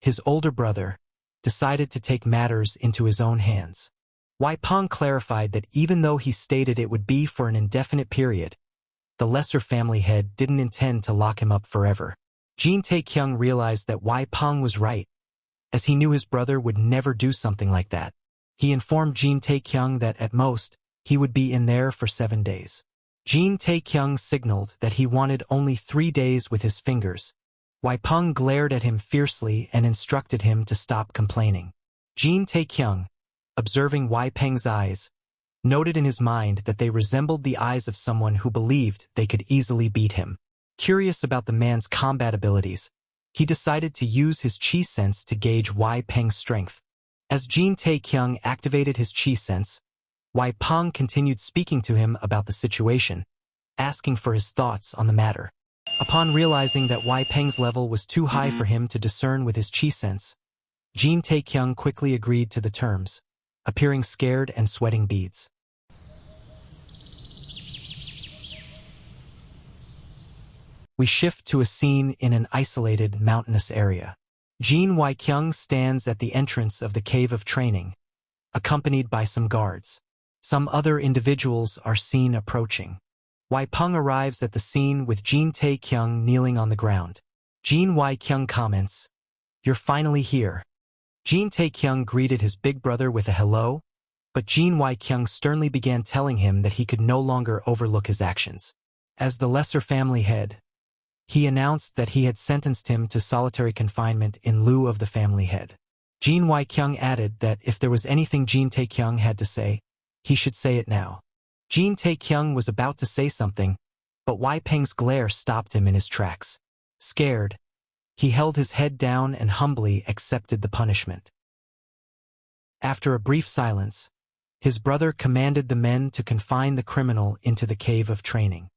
his older brother, decided to take matters into his own hands. Wai Peng clarified that even though he stated it would be for an indefinite period, the lesser family head didn't intend to lock him up forever. Jin Tae Kyung realized that Wai Peng was right, as he knew his brother would never do something like that. He informed Jin Tae Kyung that at most, he would be in there for 7 days. Jin Tae Kyung signaled that he wanted only 3 days with his fingers. Wai Peng glared at him fiercely and instructed him to stop complaining. Jin Tae Kyung, observing Wai Peng's eyes, noted in his mind that they resembled the eyes of someone who believed they could easily beat him. Curious about the man's combat abilities, he decided to use his chi sense to gauge Wai Peng's strength. As Jin Tae Kyung activated his chi sense, Wai Peng continued speaking to him about the situation, asking for his thoughts on the matter. Upon realizing that Wai Peng's level was too high for him to discern with his chi sense, Jin Tae Kyung quickly agreed to the terms, appearing scared and sweating beads. We shift to a scene in an isolated, mountainous area. Jin Tae Kyung stands at the entrance of the Cave of Training, accompanied by some guards. Some other individuals are seen approaching. Wai Peng arrives at the scene with Jin Tae Kyung kneeling on the ground. Jin Tae Kyung comments, "You're finally here." Jin Tae Kyung greeted his big brother with a hello, but Jin Tae Kyung sternly began telling him that he could no longer overlook his actions. As the lesser family head, he announced that he had sentenced him to solitary confinement in lieu of the family head. Jin Tae Kyung added that if there was anything Jin Tae Kyung had to say, he should say it now. Jin Tae Kyung was about to say something, but Wai Peng's glare stopped him in his tracks. Scared, he held his head down and humbly accepted the punishment. After a brief silence, his brother commanded the men to confine the criminal into the Cave of Training.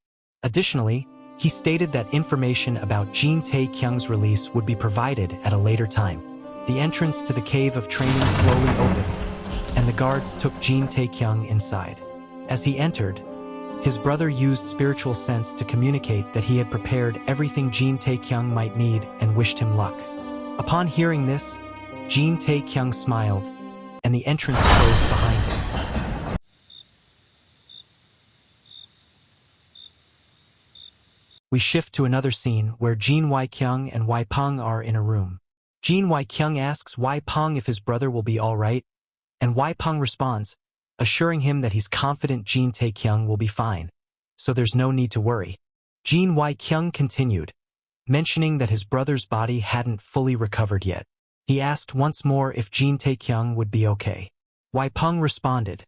Additionally, he stated that information about Jin Tae Kyung's release would be provided at a later time. The entrance to the Cave of Training slowly opened, and the guards took Jin Tae Kyung inside. As he entered, his brother used spiritual sense to communicate that he had prepared everything Jin Tae Kyung might need and wished him luck. Upon hearing this, Jin Tae Kyung smiled, and the entrance closed behind him. We shift to another scene where Jin Tae Kyung and Wai Peng are in a room. Jin Tae Kyung asks Wai Peng if his brother will be all right, and Wai Peng responds, assuring him that he's confident Jin Tae Kyung will be fine, so there's no need to worry. Jin Tae Kyung continued, mentioning that his brother's body hadn't fully recovered yet. He asked once more if Jin Tae Kyung would be okay. Wai Peng responded,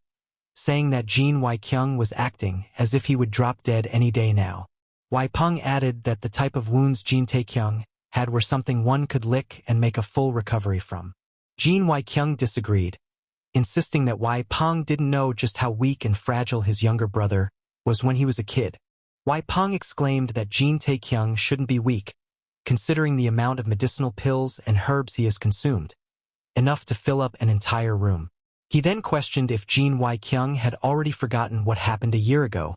saying that Jin Tae Kyung was acting as if he would drop dead any day now. Wai Peng added that the type of wounds Jin Tae Kyung had were something one could lick and make a full recovery from. Jin Tae Kyung disagreed, insisting that Wai Peng didn't know just how weak and fragile his younger brother was when he was a kid. Wai Peng exclaimed that Jin Tae Kyung shouldn't be weak, considering the amount of medicinal pills and herbs he has consumed, enough to fill up an entire room. He then questioned if Jin Tae Kyung had already forgotten what happened a year ago,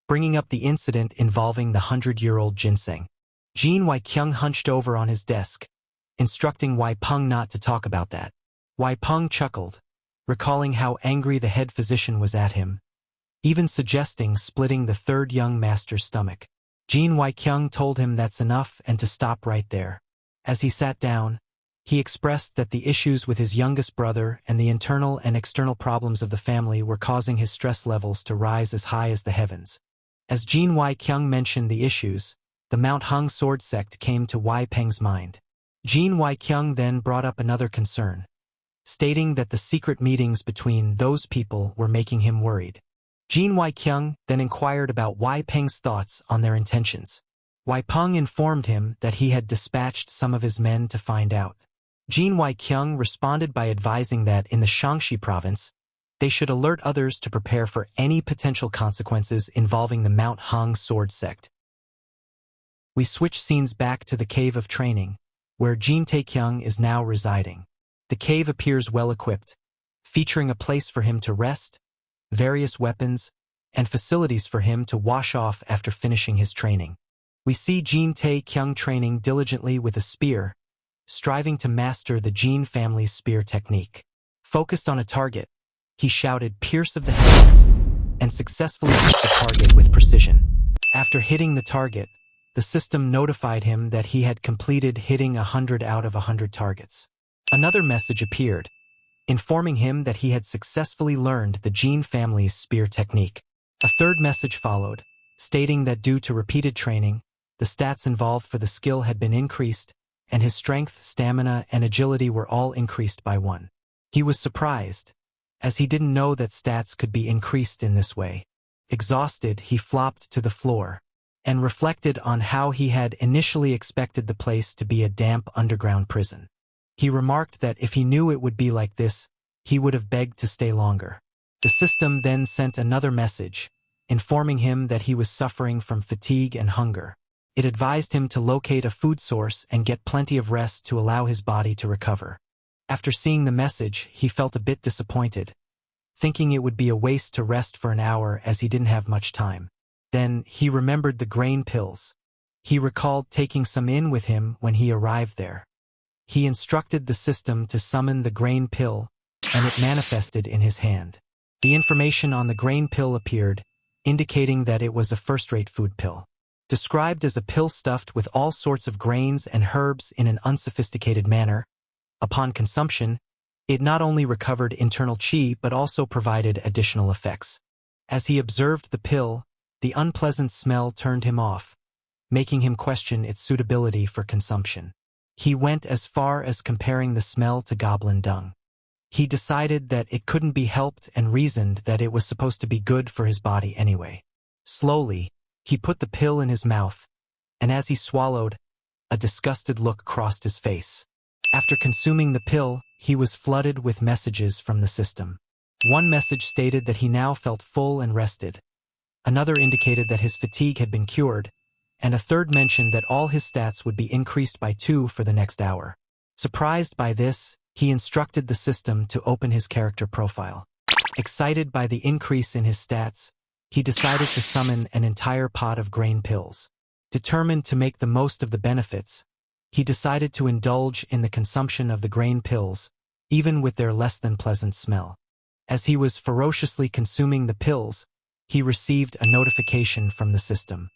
bringing up the incident involving the 100-year-old ginseng. Jin Tae Kyung hunched over on his desk, instructing Wai Peng not to talk about that. Wai Peng chuckled, recalling how angry the head physician was at him, even suggesting splitting the third young master's stomach. Jin Tae Kyung told him that's enough and to stop right there. As he sat down, he expressed that the issues with his youngest brother and the internal and external problems of the family were causing his stress levels to rise as high as the heavens. As Jin Tae Kyung mentioned the issues, the Mount Hung sword sect came to Wai Peng's mind. Jin Tae Kyung then brought up another concern, stating that the secret meetings between those people were making him worried. Jin Tae Kyung then inquired about Wai Peng's thoughts on their intentions. Wai Peng informed him that he had dispatched some of his men to find out. Jin Tae Kyung responded by advising that in the Shaanxi province, they should alert others to prepare for any potential consequences involving the Mount Hung sword sect. We switch scenes back to the Cave of Training, where Jin Tae Kyung is now residing. The cave appears well-equipped, featuring a place for him to rest, various weapons, and facilities for him to wash off after finishing his training. We see Jin Tae Kyung training diligently with a spear, striving to master the Jin family's spear technique. Focused on a target, He shouted, "Pierce of the heavens," and successfully hit the target with precision. After hitting the target, the system notified him that he had completed hitting 100 out of 100 targets. Another message appeared, informing him that he had successfully learned the Jin family's spear technique. A third message followed, stating that due to repeated training, the stats involved for the skill had been increased, and his strength, stamina, and agility were all increased by 1. He was surprised, as he didn't know that stats could be increased in this way. Exhausted, he flopped to the floor, and reflected on how he had initially expected the place to be a damp underground prison. He remarked that if he knew it would be like this, he would have begged to stay longer. The system then sent another message, informing him that he was suffering from fatigue and hunger. It advised him to locate a food source and get plenty of rest to allow his body to recover. After seeing the message, he felt a bit disappointed, thinking it would be a waste to rest for an hour as he didn't have much time. Then, he remembered the grain pills. He recalled taking some in with him when he arrived there. He instructed the system to summon the grain pill, and it manifested in his hand. The information on the grain pill appeared, indicating that it was a first-rate food pill. Described as a pill stuffed with all sorts of grains and herbs in an unsophisticated manner, upon consumption, it not only recovered internal chi but also provided additional effects. As he observed the pill, the unpleasant smell turned him off, making him question its suitability for consumption. He went as far as comparing the smell to goblin dung. He decided that it couldn't be helped and reasoned that it was supposed to be good for his body anyway. Slowly, he put the pill in his mouth, and as he swallowed, a disgusted look crossed his face. After consuming the pill, he was flooded with messages from the system. One message stated that he now felt full and rested. Another indicated that his fatigue had been cured, and a third mentioned that all his stats would be increased by 2 for the next hour. Surprised by this, he instructed the system to open his character profile. Excited by the increase in his stats, he decided to summon an entire pot of grain pills. Determined to make the most of the benefits, he decided to indulge in the consumption of the grain pills, even with their less than pleasant smell. As he was ferociously consuming the pills, he received a notification from the system.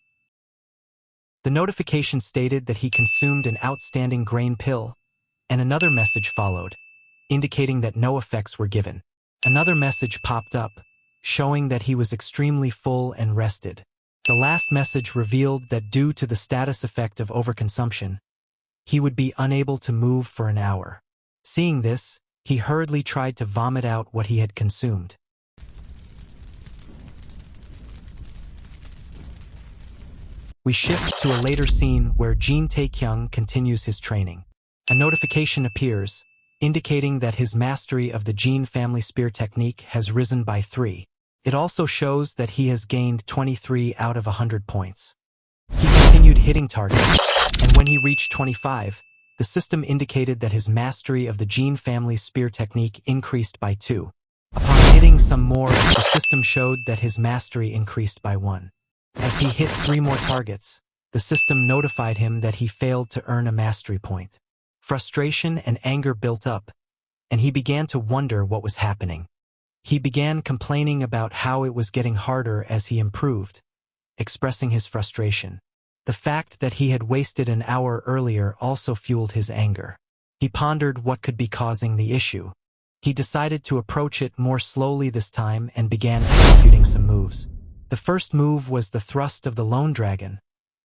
The notification stated that he consumed an outstanding grain pill, and another message followed, indicating that no effects were given. Another message popped up, showing that he was extremely full and rested. The last message revealed that due to the status effect of overconsumption, he would be unable to move for an hour. Seeing this, he hurriedly tried to vomit out what he had consumed. We shift to a later scene where Jin Tae Kyung continues his training. A notification appears, indicating that his mastery of the Jin family spear technique has risen by 3. It also shows that he has gained 23 out of 100 points. He continued hitting targets, and when he reached 25, the system indicated that his mastery of the Jin family spear technique increased by 2. Upon hitting some more, the system showed that his mastery increased by 1. As he hit 3 more targets, the system notified him that he failed to earn a mastery point. Frustration and anger built up, and he began to wonder what was happening. He began complaining about how it was getting harder as he improved, expressing his frustration. The fact that he had wasted an hour earlier also fueled his anger. He pondered what could be causing the issue. He decided to approach it more slowly this time and began executing some moves. The first move was the thrust of the lone dragon,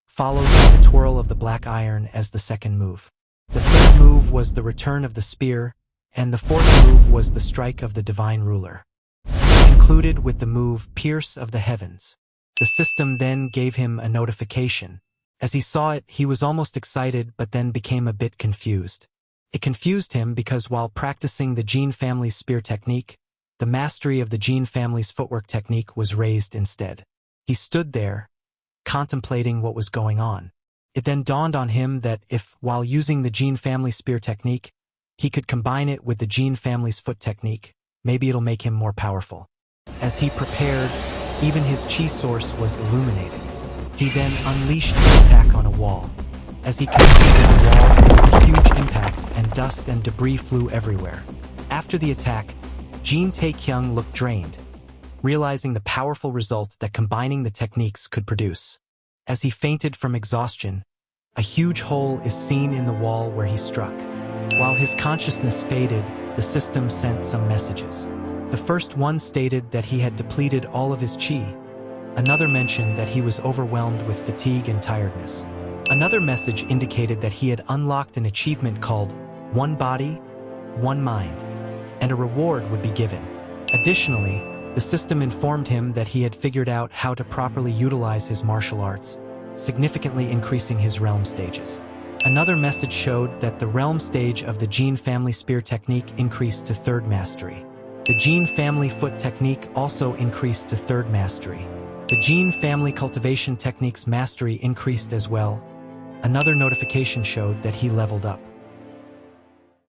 followed by the twirl of the black iron as the second move. The third move was the return of the spear, and the fourth move was the strike of the divine ruler. He concluded with the move Pierce of the Heavens. The system then gave him a notification. As he saw it, he was almost excited but then became a bit confused. It confused him because while practicing the Jin family's spear technique, the mastery of the Jin family's footwork technique was raised instead. He stood there, contemplating what was going on. It then dawned on him that if, while using the Jin family spear technique, he could combine it with the Jin family's foot technique, maybe it'll make him more powerful. As he prepared, even his chi source was illuminated. He then unleashed his attack on a wall. As he completed the wall, there was a huge impact and dust and debris flew everywhere. After the attack, Jin Tae Kyung looked drained, realizing the powerful result that combining the techniques could produce. As he fainted from exhaustion, a huge hole is seen in the wall where he struck. While his consciousness faded, the system sent some messages. The first one stated that he had depleted all of his chi. Another mentioned that he was overwhelmed with fatigue and tiredness. Another message indicated that he had unlocked an achievement called One Body, One Mind, and a reward would be given. Additionally, the system informed him that he had figured out how to properly utilize his martial arts, significantly increasing his realm stages. Another message showed that the realm stage of the Jin family spear technique increased to 3rd mastery. The Jin family foot technique also increased to 3rd mastery. The Jin family cultivation technique's mastery increased as well. Another notification showed that he leveled up.